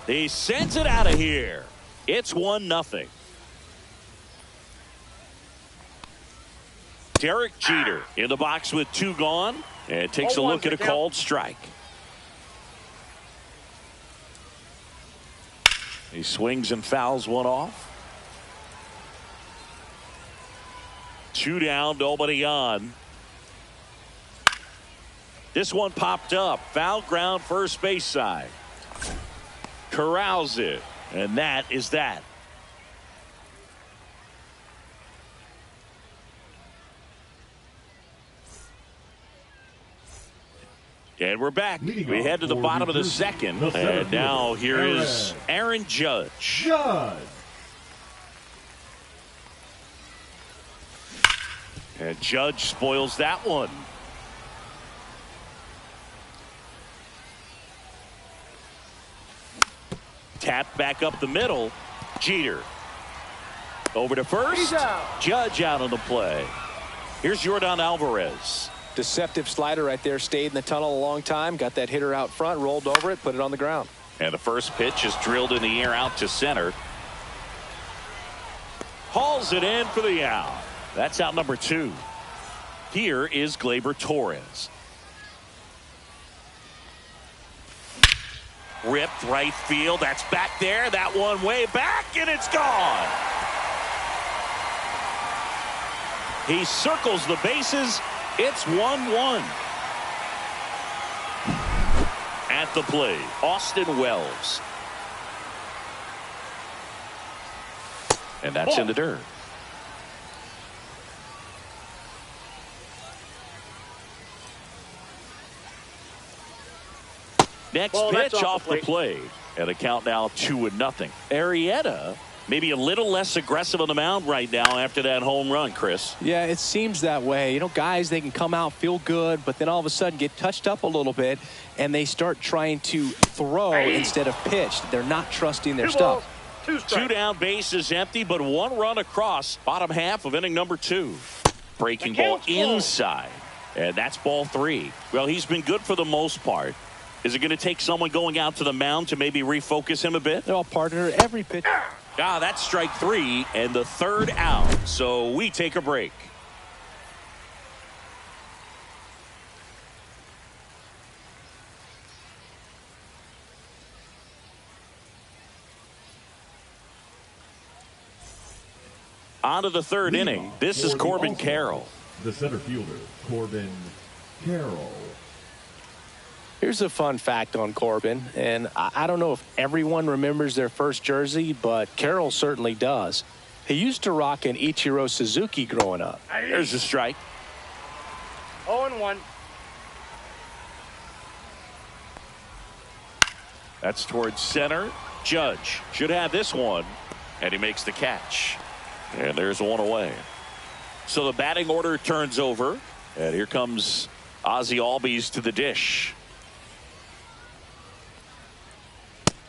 He sends it out of here. It's 1-0. Derek Jeter in the box with 2 gone and takes a look at a called strike. He swings and fouls one off. 2 down, nobody on. This one popped up. Foul ground, first base side. Corrals it, and that is that. And we're back. We head to the bottom of the 2nd, and now here is Aaron Judge. And Judge spoils that one. Tap back up the middle. Jeter. Over to first. Judge out on the play. Here's Yordan Alvarez. Deceptive slider right there. Stayed in the tunnel a long time. Got that hitter out front. Rolled over it. Put it on the ground. And the first pitch is drilled in the air out to center. Hauls it in for the out. That's out number 2. Here is Gleyber Torres. Ripped right field. That's back there. That one way back, and it's gone. He circles the bases. It's 1-1. At the plate, Austin Wells. And that's in the dirt. Next pitch off the plate. And a count now 2-0. Arrieta maybe a little less aggressive on the mound right now after that home run, Chris. Yeah, it seems that way. You know, guys, they can come out, feel good, but then all of a sudden get touched up a little bit, and they start trying to throw instead of pitch. They're not trusting their stuff. 2 down, bases empty, but 1 run across. Bottom half of inning number 2. Breaking ball inside, and that's ball 3. Well, he's been good for the most part. Is it going to take someone going out to the mound to maybe refocus him a bit? They're all partner every pitch. That's strike 3 and the 3rd out. So we take a break. On to the 3rd inning. This is Corbin Carroll. The center fielder, Corbin Carroll. Here's a fun fact on Corbin, and I don't know if everyone remembers their first jersey, but Carroll certainly does. He used to rock an Ichiro Suzuki growing up. There's a strike. 0-1. That's towards center. Judge should have this one, and he makes the catch. And there's one away. So the batting order turns over, and here comes Ozzie Albies to the dish.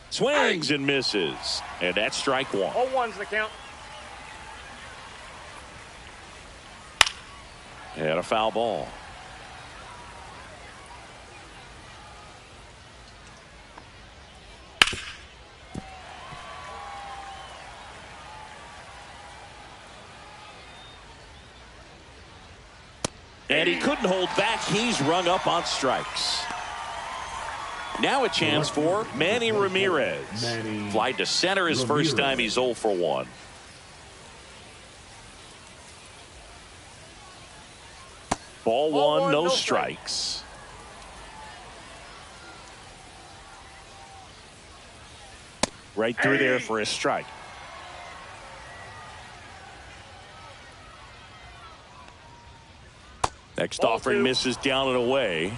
Swings and misses, and that's strike one. 0-1's the count. And a foul ball. And he couldn't hold back. He's rung up on strikes. Now a chance for Manny Ramirez. Flied to center his first time. He's 0 for 1. Ball one, no strikes. Right through there for a strike. Next Ball offering two. misses down and away.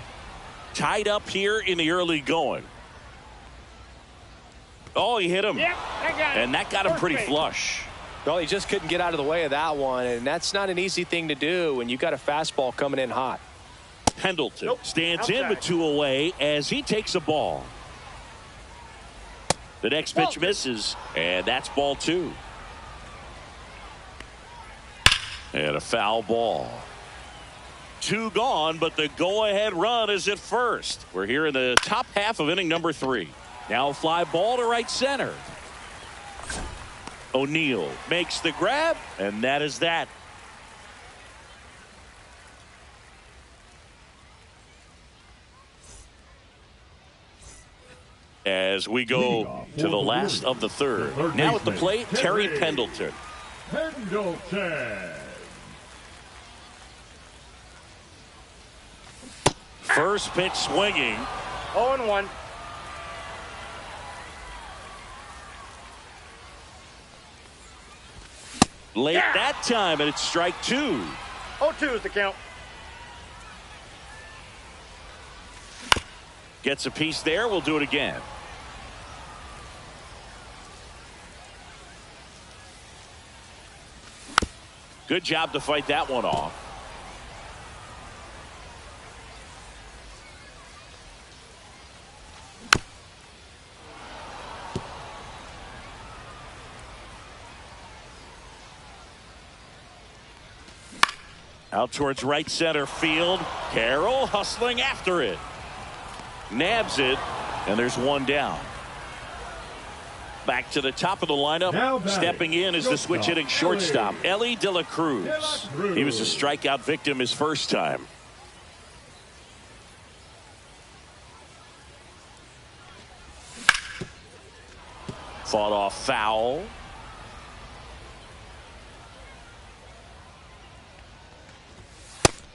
Tied up here in the early going. Oh, he hit him. Yep, And that got him First pretty base. flush. Well, he just couldn't get out of the way of that one, and that's not an easy thing to do when you got a fastball coming in hot. Pendleton Nope, stands in outside. with 2 away as he takes a ball. The next pitch misses, and that's ball 2. And a foul ball. 2 gone, but the go-ahead run is at first. We're here in the top half of inning number 3. Now a fly ball to right center. O'Neill makes the grab, and that is that. As we go to the last of the third. Now at the plate, Terry Pendleton. Pendleton. First pitch swinging. 0-1. Late that time, and it's strike 2. 0-2 is the count. Gets a piece there. We'll do it again. Good job to fight that one off. Out towards right center field. Carroll hustling after it. Nabs it, and there's one down. Back to the top of the lineup. Stepping in is the switch hitting shortstop, Elly De La Cruz. He was a strikeout victim his first time. Fought off foul.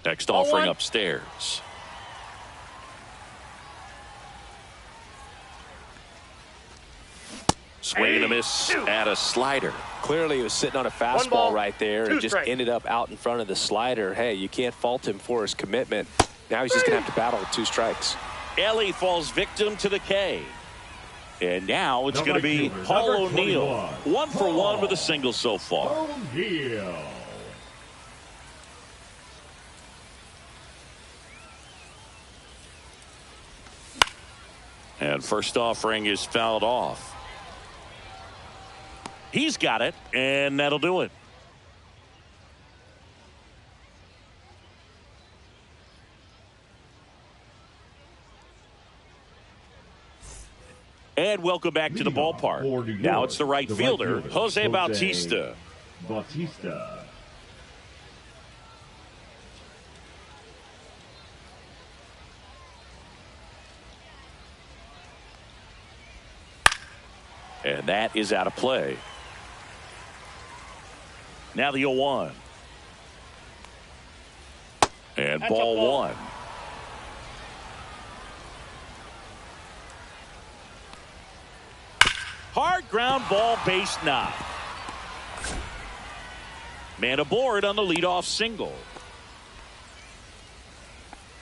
Next offering upstairs. Swing and a miss at a slider. Clearly, he was sitting on a fastball ball, right there 2 and just strikes. ended up out in front of the slider. Hey, you can't fault him for his commitment. Now he's just going to have to battle with 2 strikes. Elly falls victim to the K. And now it's going to be Number Paul O'Neill. 21, 1 for 1 with a single so far. O'Neill. And first offering is fouled off. He's got it, and that'll do it. And welcome back to the ballpark. Now it's the right fielder, Jose Bautista. Bautista. And that is out of play. Now the 0-1. And That's a ball ball. 1. Hard ground ball, base knock. Man aboard on the leadoff single.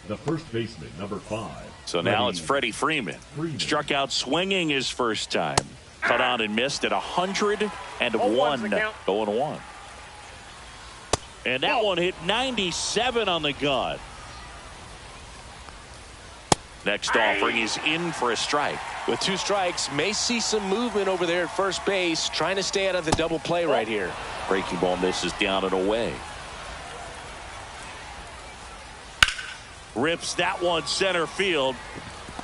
the first baseman, number 5. So now it's Freddie Freeman. Struck out swinging his first time. Cut on and missed at 101. 0-1. And that one hit 97 on the gun. Next offering is in for a strike. With 2 strikes, may see some movement over there at first base, trying to stay out of the double play right here. Breaking ball misses down and away. Rips that one center field.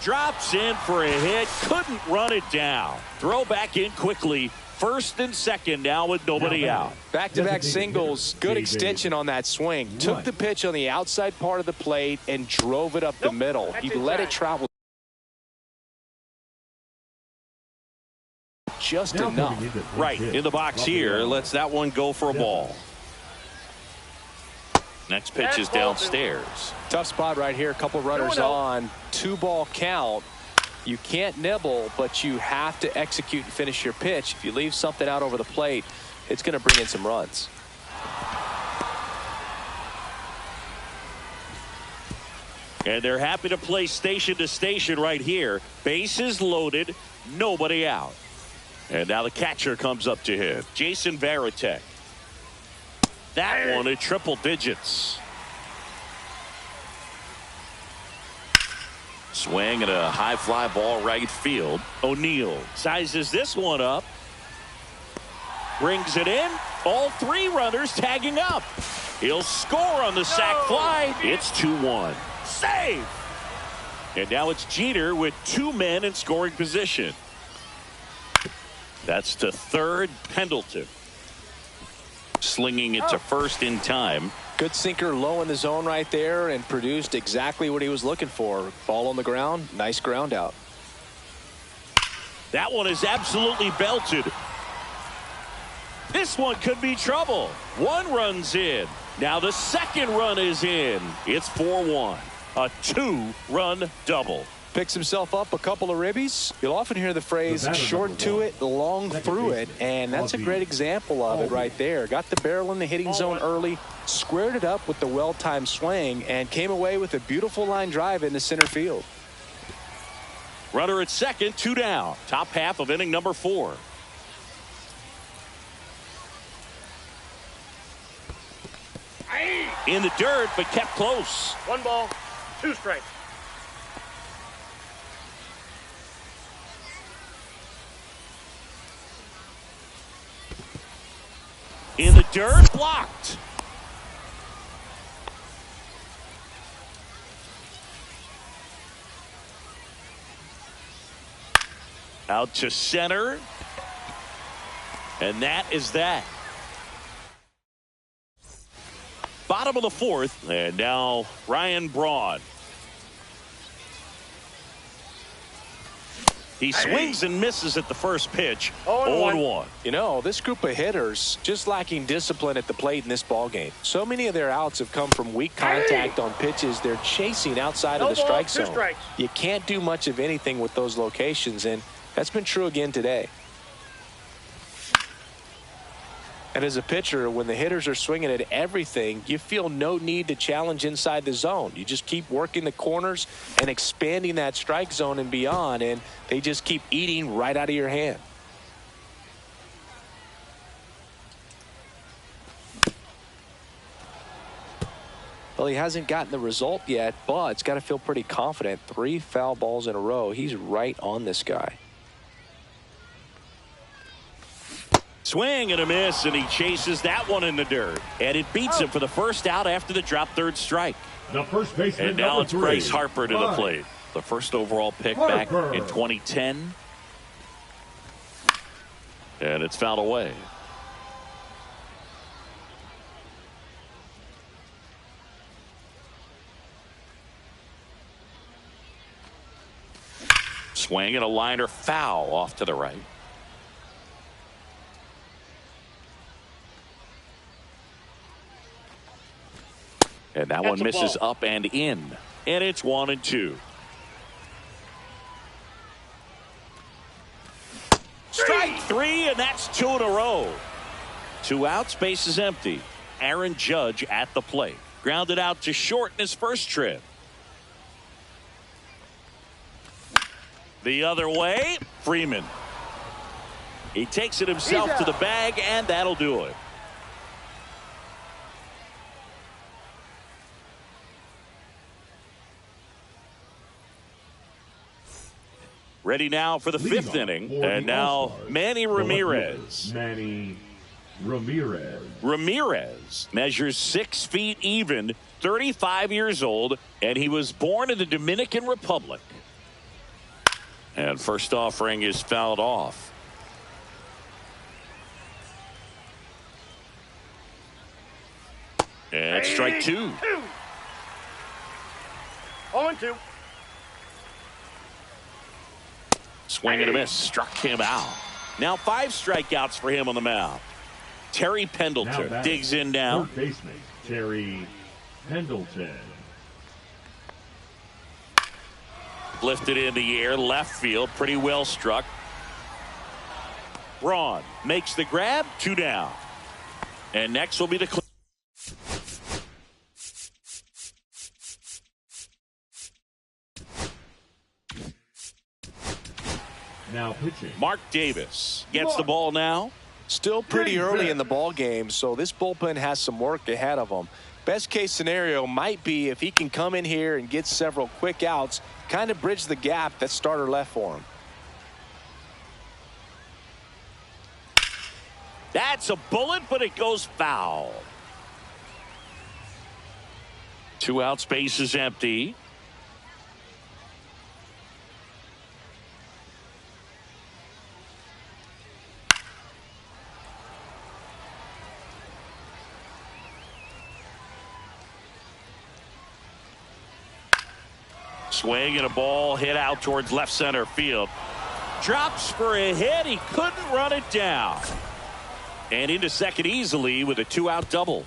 Drops in for a hit. Couldn't run it down. Throw back in quickly. First and second now with nobody out. Back-to-back singles. Good extension on that swing. Took the pitch on the outside part of the plate and drove it up the middle. He let it travel just enough. Right in the box here. Lets that one go for a ball. Next pitch is downstairs. Tough spot right here. A couple runners on. 2-ball count. You can't nibble, but you have to execute and finish your pitch. If you leave something out over the plate, it's going to bring in some runs. And they're happy to play station to station right here. Bases loaded, nobody out. And now the catcher comes up to him, Jason Varitek. That one at triple digits. Swing and a high fly ball right field. O'Neill sizes this one up. Brings it in. All 3 runners tagging up. He'll score on the sac fly. It's 2-1. Save! And now it's Jeter with 2 men in scoring position. That's to third. Pendleton slinging it to first in time. Good sinker low in the zone right there and produced exactly what he was looking for. Ball on the ground. Nice ground out. That one is absolutely belted. This one could be trouble. 1 run's in. Now the second run is in. It's 4-1. A 2-run double. Picks himself up a couple of ribbies. You'll often hear the phrase short to it, long through it, and that's a great example of it right there. Got the barrel in the hitting zone early, squared it up with the well-timed swing, and came away with a beautiful line drive into center field. Runner at second, 2 down. Top half of inning number 4. In the dirt, but kept close. 1 ball, 2 strikes. In the dirt, blocked. Out to center. And that is that. Bottom of the 4th, and now Ryan Braun. He swings and misses at the first pitch. 0-1. You know, this group of hitters just lacking discipline at the plate in this ball game. So many of their outs have come from weak contact on pitches they're chasing outside of the strike zone. You can't do much of anything with those locations, and that's been true again today. And as a pitcher, when the hitters are swinging at everything, you feel no need to challenge inside the zone. You just keep working the corners and expanding that strike zone and beyond, and they just keep eating right out of your hand. Well, he hasn't gotten the result yet, but it's got to feel pretty confident. 3 foul balls in a row. He's right on this guy. Swing and a miss, and he chases that one in the dirt. And it beats him for the first out after the drop third strike. The first baseman, and now it's 3, Bryce Harper to the plate. The first overall pick back in 2010. And it's fouled away. Swing and a liner foul off to the right. And that one misses up and in. And it's 1-2. Strike 3, and that's 2 in a row. 2 outs, base is empty. Aaron Judge at the plate. Grounded out to short in his first trip. The other way, Freeman. He takes it himself to the bag, and that'll do it. Ready now for the fifth inning. And now Manny Ramirez. Manny Ramirez. Ramirez measures 6 feet even, 35 years old, and he was born in the Dominican Republic. And first offering is fouled off. And strike 2. 0-2. Swing and a miss. Struck him out. Now 5 strikeouts for him on the mound. Terry Pendleton digs in now. Third baseman, Terry Pendleton. Lifted in the air, left field, pretty well struck. Braun makes the grab, 2 down. And next will be the Now pitching. Mark Davis gets the ball now. Still pretty early in the ball game, so this bullpen has some work ahead of them. Best case scenario might be if he can come in here and get several quick outs, kind of bridge the gap that starter left for him. That's a bullet, but it goes foul. 2 outs, base is empty. Swing and a ball hit out towards left center field. Drops for a hit. He couldn't run it down. And into second easily with a 2-out double.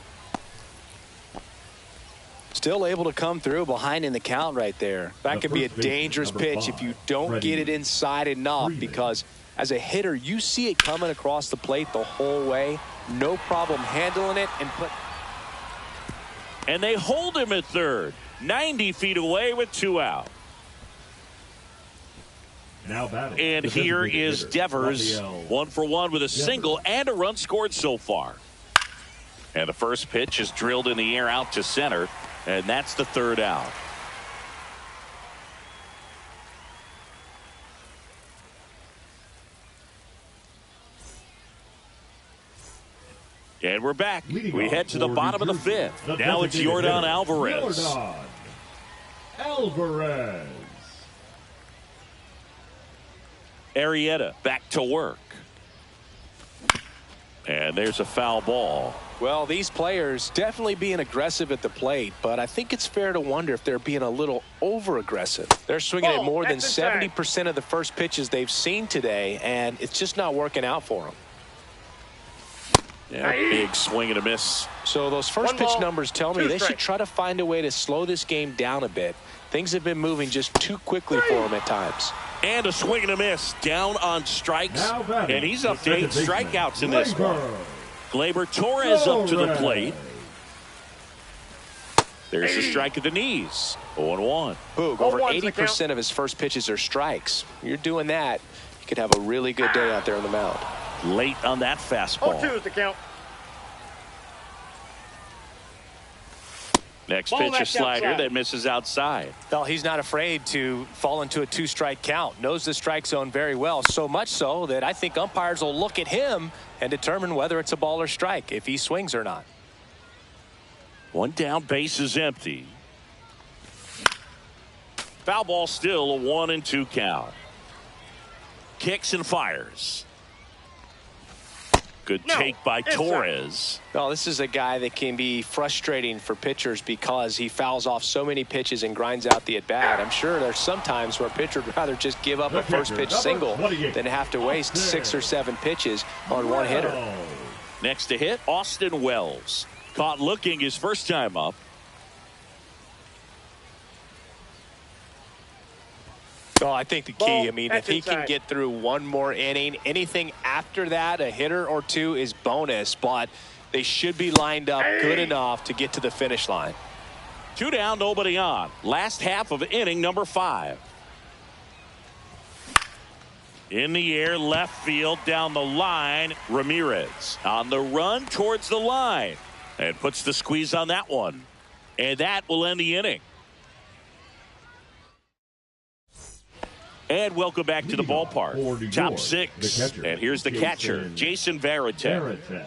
Still able to come through behind in the count right there. That could be a dangerous pitch if you don't get it inside enough, because as a hitter, you see it coming across the plate the whole way. No problem handling it and they hold him at third. 90 feet away with 2 out. Now batting. And here is Devers, 1 for 1 with a single and a run scored so far. And the first pitch is drilled in the air out to center, and that's the 3rd out. And we're back. We head to the bottom of the 5th. Now it's Yordan Alvarez. Yordan Alvarez. Arrieta back to work. And there's a foul ball. Well, these players definitely being aggressive at the plate, but I think it's fair to wonder if they're being a little over-aggressive. They're swinging at more than 70% of the first pitches they've seen today, and it's just not working out for them. Yeah, big swing and a miss. So those first pitch numbers tell me they should try to find a way to slow this game down a bit. Things have been moving just too quickly for them at times. And a swing and a miss. Down on strikes. And he's up to 8 strikeouts in this one. Gleyber Torres up to the plate. There's a strike at the knees. 0-1. Boog, over 80% of his first pitches are strikes. You're doing that, you could have a really good day out there on the mound. Late on that fastball. 0-2 is the count. Next pitch, a slider that misses outside. Well, he's not afraid to fall into a 2-strike count. Knows the strike zone very well, so much so that I think umpires will look at him and determine whether it's a ball or strike, if he swings or not. 1 down, base is empty. Foul ball, still a 1-2 count. Kicks and fires. Good take by Torres. Well, this is a guy that can be frustrating for pitchers because he fouls off so many pitches and grinds out the at-bat. I'm sure there's some times where a pitcher would rather just give up a first-pitch single than have to waste 6 or 7 pitches on one hitter. Next to hit, Austin Wells. Caught looking his first time up. Oh, I think the key, I mean, if he can get through one more inning, anything after that, a hitter or 2 is bonus, but they should be lined up good enough to get to the finish line. 2 down, nobody on. Last half of inning number 5. In the air, left field, down the line. Ramirez on the run towards the line and puts the squeeze on that one. And that will end the inning. And welcome back to the ballpark. Top six. And here's the catcher, Jason Varitek.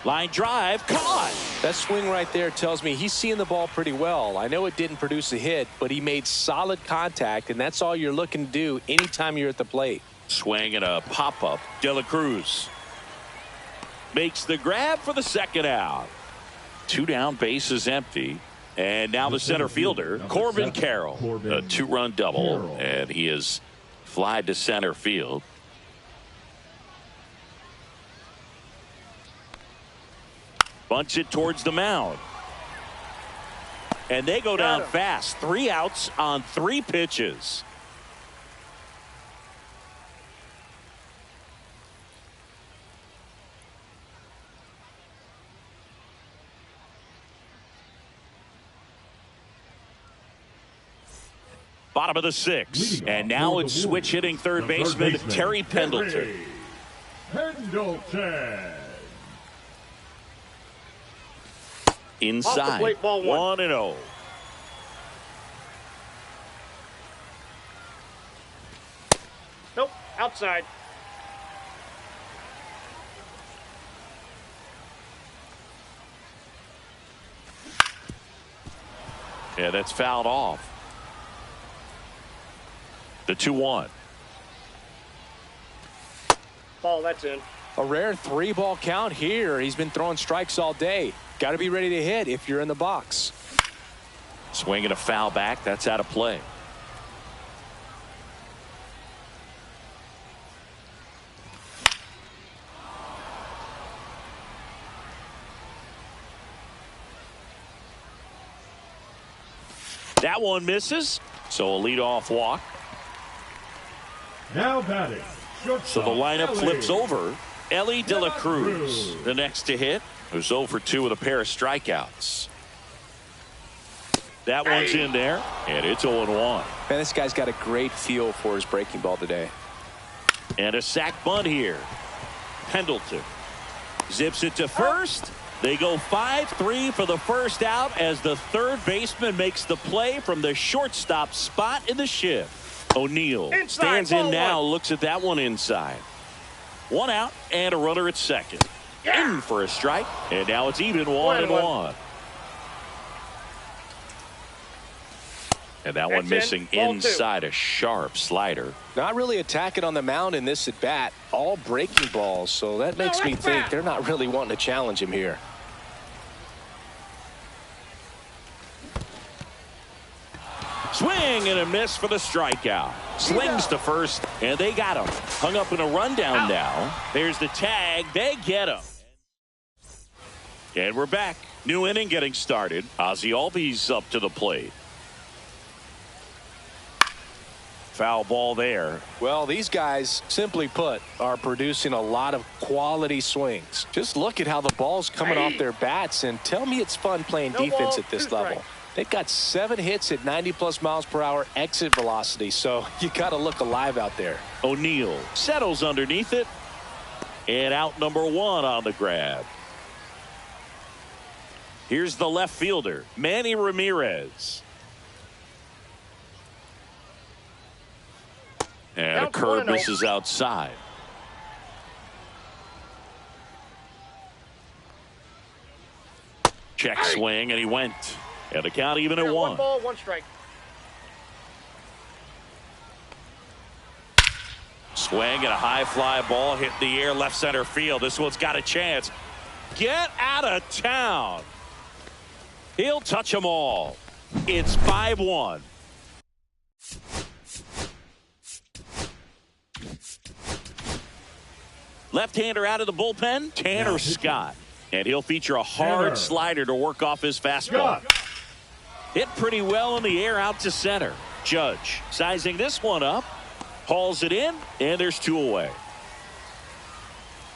Line drive, caught. That swing right there tells me he's seeing the ball pretty well. I know it didn't produce a hit, but he made solid contact, and that's all you're looking to do anytime you're at the plate. Swing and a pop-up. De La Cruz makes the grab for the second out. 2 down, bases empty. And now the center fielder, Corbin Carroll. A 2-run double, and he is flied to center field. Bunts it towards the mound. And they go down fast. 3 outs on 3 pitches. Bottom of the 6th. And now it's switch hitting third baseman Terry Pendleton. Inside, 1-0. Nope, outside. Yeah, that's fouled off. The 2-1. Ball, that's in. A rare 3-ball count here. He's been throwing strikes all day. Got to be ready to hit if you're in the box. Swinging a foul back. That's out of play. That one misses. So a leadoff walk. Now batting. So the lineup flips over. Elly De La Cruz, the next to hit, who's 0 for 2 with a pair of strikeouts. That one's in there, and it's 0-1. Man, this guy's got a great feel for his breaking ball today. And a sac bunt here. Pendleton zips it to first. They go 5-3 for the first out as the third baseman makes the play from the shortstop spot in the shift. O'Neill stands in now, looks at that one inside. 1 out and a runner at second. In for a strike, and now it's even 1-1. And that one missing inside, a sharp slider. Not really attacking on the mound in this at bat. All breaking balls, so that makes me think they're not really wanting to challenge him here. Swing and a miss for the strikeout. Slings to first, and they got him. Hung up in a rundown now. There's the tag. They get him. And we're back. New inning getting started. Ozzie Albies up to the plate. Foul ball there. Well, these guys, simply put, are producing a lot of quality swings. Just look at how the ball's coming off their bats, and tell me it's fun playing defense at this level. They've got 7 hits at 90+ miles per hour exit velocity, so you got to look alive out there. O'Neill settles underneath it, and out number 1 on the grab. Here's the left fielder, Manny Ramirez. And a curve misses outside. Check swing, and he went. And the count even at 1. 1 ball, 1 strike. Swing and a high fly ball hit the air left center field. This one's got a chance. Get out of town. He'll touch them all. It's 5-1. Left-hander out of the bullpen, Tanner Scott. And he'll feature a hard slider to work off his fastball. Hit pretty well in the air out to center. Judge sizing this one up. Hauls it in, and there's 2 away.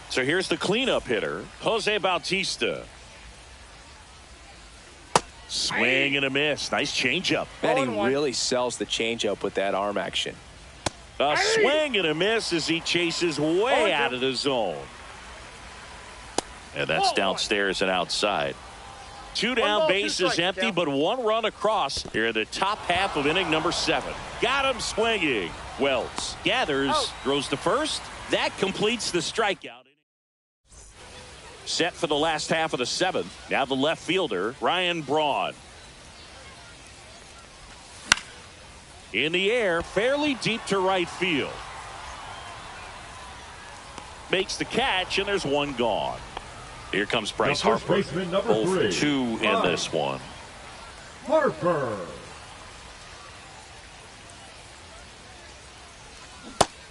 So here's the cleanup hitter, Jose Bautista. Swing and a miss. Nice changeup. Man, he 0-1. really sells the changeup with that arm action. A swing and a miss as he chases way out of the zone. And that's downstairs and outside. 2 down, ball, 2 bases strikes, empty, down. but 1 run across here in the top half of inning number 7. Got him swinging. Wells gathers, throws to first. That completes the strikeout. Set for the last half of the 7th. Now the left fielder, Ryan Braun. In the air, fairly deep to right field. Makes the catch, and there's 1 gone. Here comes Bryce The first Harper. baseman, number 0 for 3. 2 in this one. Harper.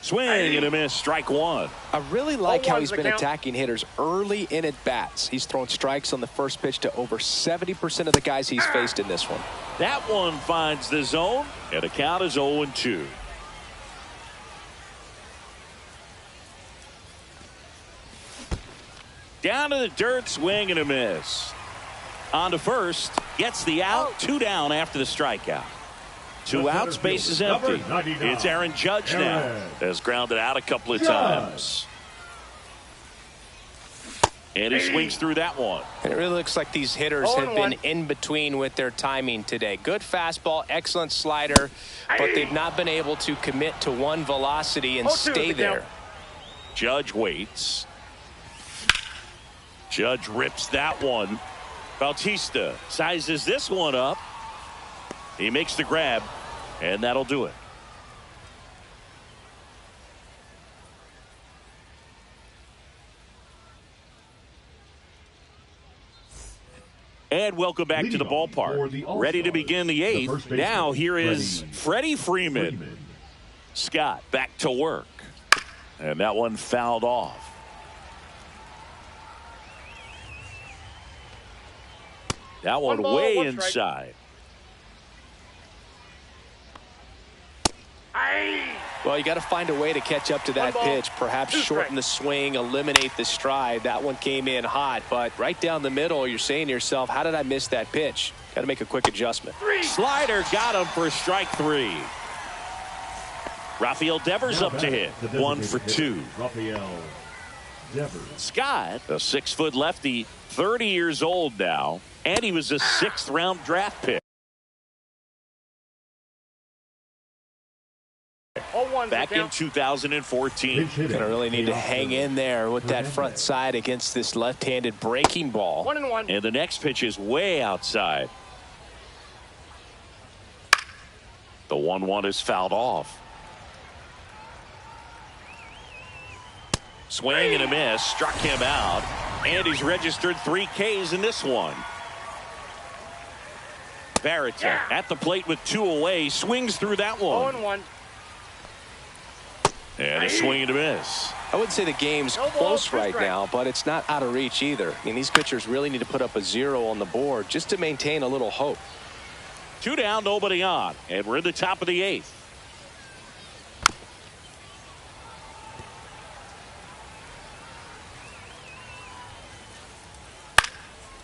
Swing and a miss, strike 1. I really like how 0-1's he's the been count. attacking hitters early in at bats. He's thrown strikes on the first pitch to over 70% of the guys he's faced in this one. That one finds the zone, and the count is 0-2. Down to the dirt, swing and a miss. On to first, gets the out, 2 down after the strikeout. 2 outs, base is empty. Number 99. It's Aaron Judge now. Aaron Has grounded out a couple of Judge. times. And he swings through that one. And it really looks like these hitters have 0-1. been in between with their timing today. Good fastball, excellent slider, but they've not been able to commit to one velocity and 0-2 stay the count. there. Judge waits. Judge rips that one. Bautista sizes this one up. He makes the grab, and that'll do it. And welcome back to the Leading off for ballpark. the All-Stars, Ready to begin the the 8th. first baseman, Now here is Freddie Freeman. Freeman. Scott back to work. And that one fouled off. That one 1 ball, way 1 strike. inside. Well, you got to find a way to catch up to that 1 ball, pitch. Perhaps 2 shorten the swing, eliminate the stride. That one came in hot, but right down the middle, you're saying to yourself, how did I miss that pitch? Got to make a quick adjustment. Slider got him for strike 3. Rafael Devers Now up to hit. the 1 for designated 2. hitter, Rafael Devers. Scott, a 6-foot lefty, 30 years old now, and he was a 6th round draft pick. 0-1's the Back in count. 2014. Pinch hitting, Going to really need to hang in there with that front side against this left-handed breaking ball. 1-1. And the next pitch is way outside. The 1-1 is fouled off. Swing and a miss, struck him out, and he's registered 3 Ks in this one. Barrett at the plate with 2 away, swings through that one. 0-1. And a swing and a miss. I wouldn't say the game's No ball, close 2 right strikes. now, but it's not out of reach either. I mean, these pitchers really need to put up a 0 on the board just to maintain a little hope. 2 down, nobody on, and we're in the top of the 8th.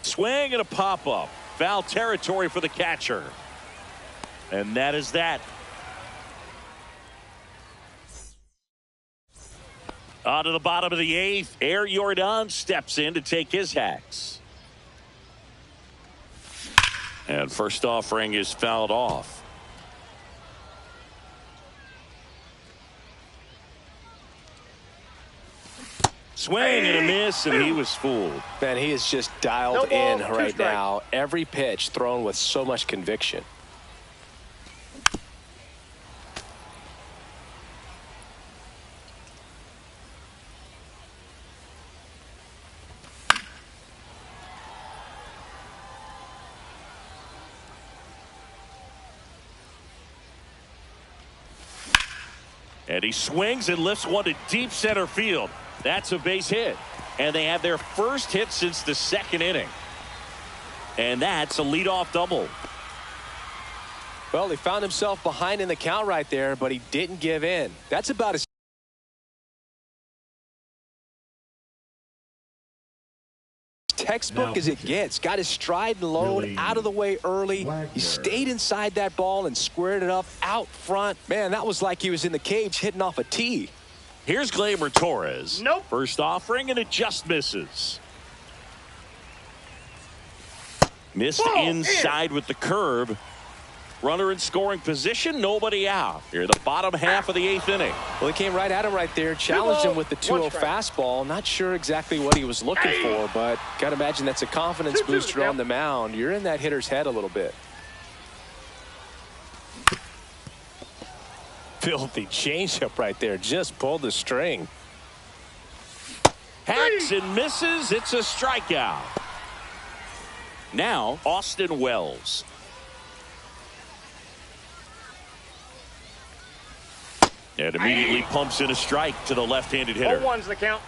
Swing and a pop-up. Foul territory for the catcher. And that is that. On to the bottom of the 8th. Air Jordan steps in to take his hacks. And first offering is fouled off. Swing and a miss, and he was fooled. Man, he is just dialed No ball, in 2 right strikes. now. Every pitch thrown with so much conviction. And he swings and lifts one to deep center field. That's a base hit. And they have their first hit since the 2nd inning. And that's a leadoff double. Well, he found himself behind in the count right there, but he didn't give in. That's about as textbook as it gets. Got his stride and load out of the way early. He stayed inside that ball and squared it up out front. Man, that was like he was in the cage hitting off a tee. Here's Gleyber Torres. Nope. First offering, and it just misses. Missed inside with the curve. Runner in scoring position, nobody out. Here, the bottom half of the 8th inning. Well, he came right at him right there, challenged him with the 2-0 fastball. Not sure exactly what he was looking for, but got to imagine that's a confidence booster on the mound. You're in that hitter's head a little bit. Filthy changeup right there. Just pulled the string. Hacks and misses. It's a strikeout. Now, Austin Wells. And immediately pumps in a strike to the left-handed hitter. 0-1's the count.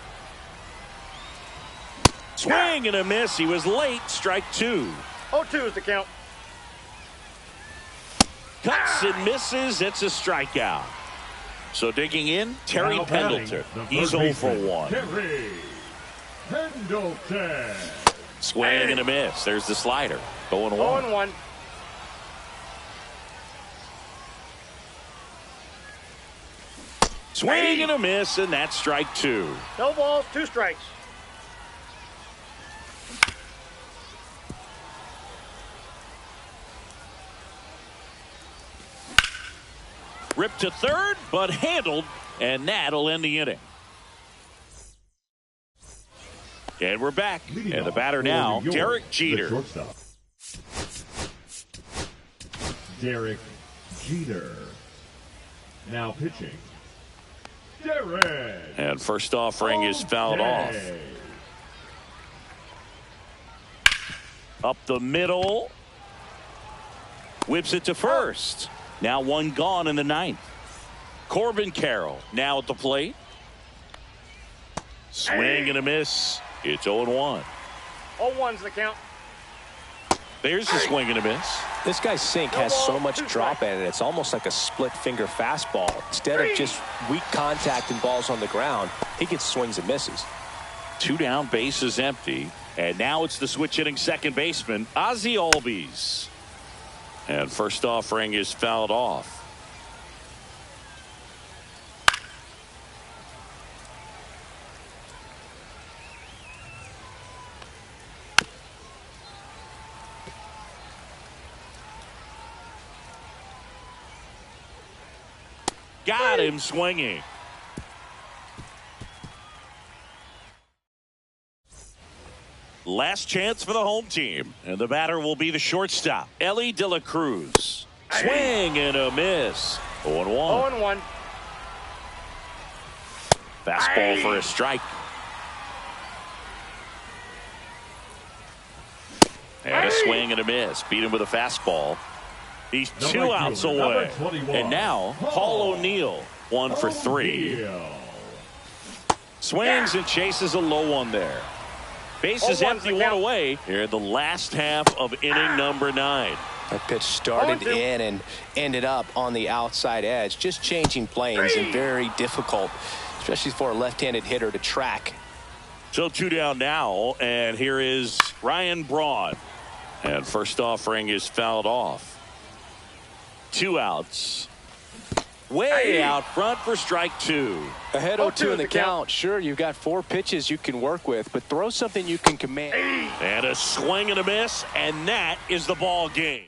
Swing and a miss. He was late. Strike 2. 0-2's the count. Cuts and misses. It's a strikeout. So digging in, Terry Pendleton. He's 0 for 1. Terry Pendleton. Swing and a miss. There's the slider. 0-1. 0-1. Swing and a miss, and that's strike 2. No balls, 2 strikes. Ripped to third, but handled, and that'll end the inning. And we're back. And the batter now, Derek Jeter. Derek Jeter. Now pitching. Derek. And first offering is fouled off. Up the middle. Whips it to first. Now 1 gone in the 9th. Corbin Carroll now at the plate. Swing and a miss. It's 0-1. 0-1's the count. There's the swing and a miss. This guy's sink has so much drop in it. It's almost like a split finger fastball. Instead of just weak contact and balls on the ground, he gets swings and misses. 2 down, bases empty. And now it's the switch hitting second baseman, Ozzie Albies. And first offering is fouled off. Got him swinging. Last chance for the home team. And the batter will be the shortstop, Elly De La Cruz. Swing and a miss. 0-1. 0-1. Fastball for a strike. And a swing and a miss. Beat him with a fastball. He's 2 outs away. And now, Paul O'Neill, 1 for 3. Swings and chases a low one there. Bases empty, 1 away. Here in the last half of inning number 9. That pitch started in and ended up on the outside edge. Just changing planes and very difficult, especially for a left-handed hitter to track. So 2 down now, and here is Ryan Braun. And first offering is fouled off. 2 outs. Way out front for strike 2. Ahead 0-2 in the count. Sure, you've got 4 pitches you can work with, but throw something you can command. And a swing and a miss, and that is the ball game.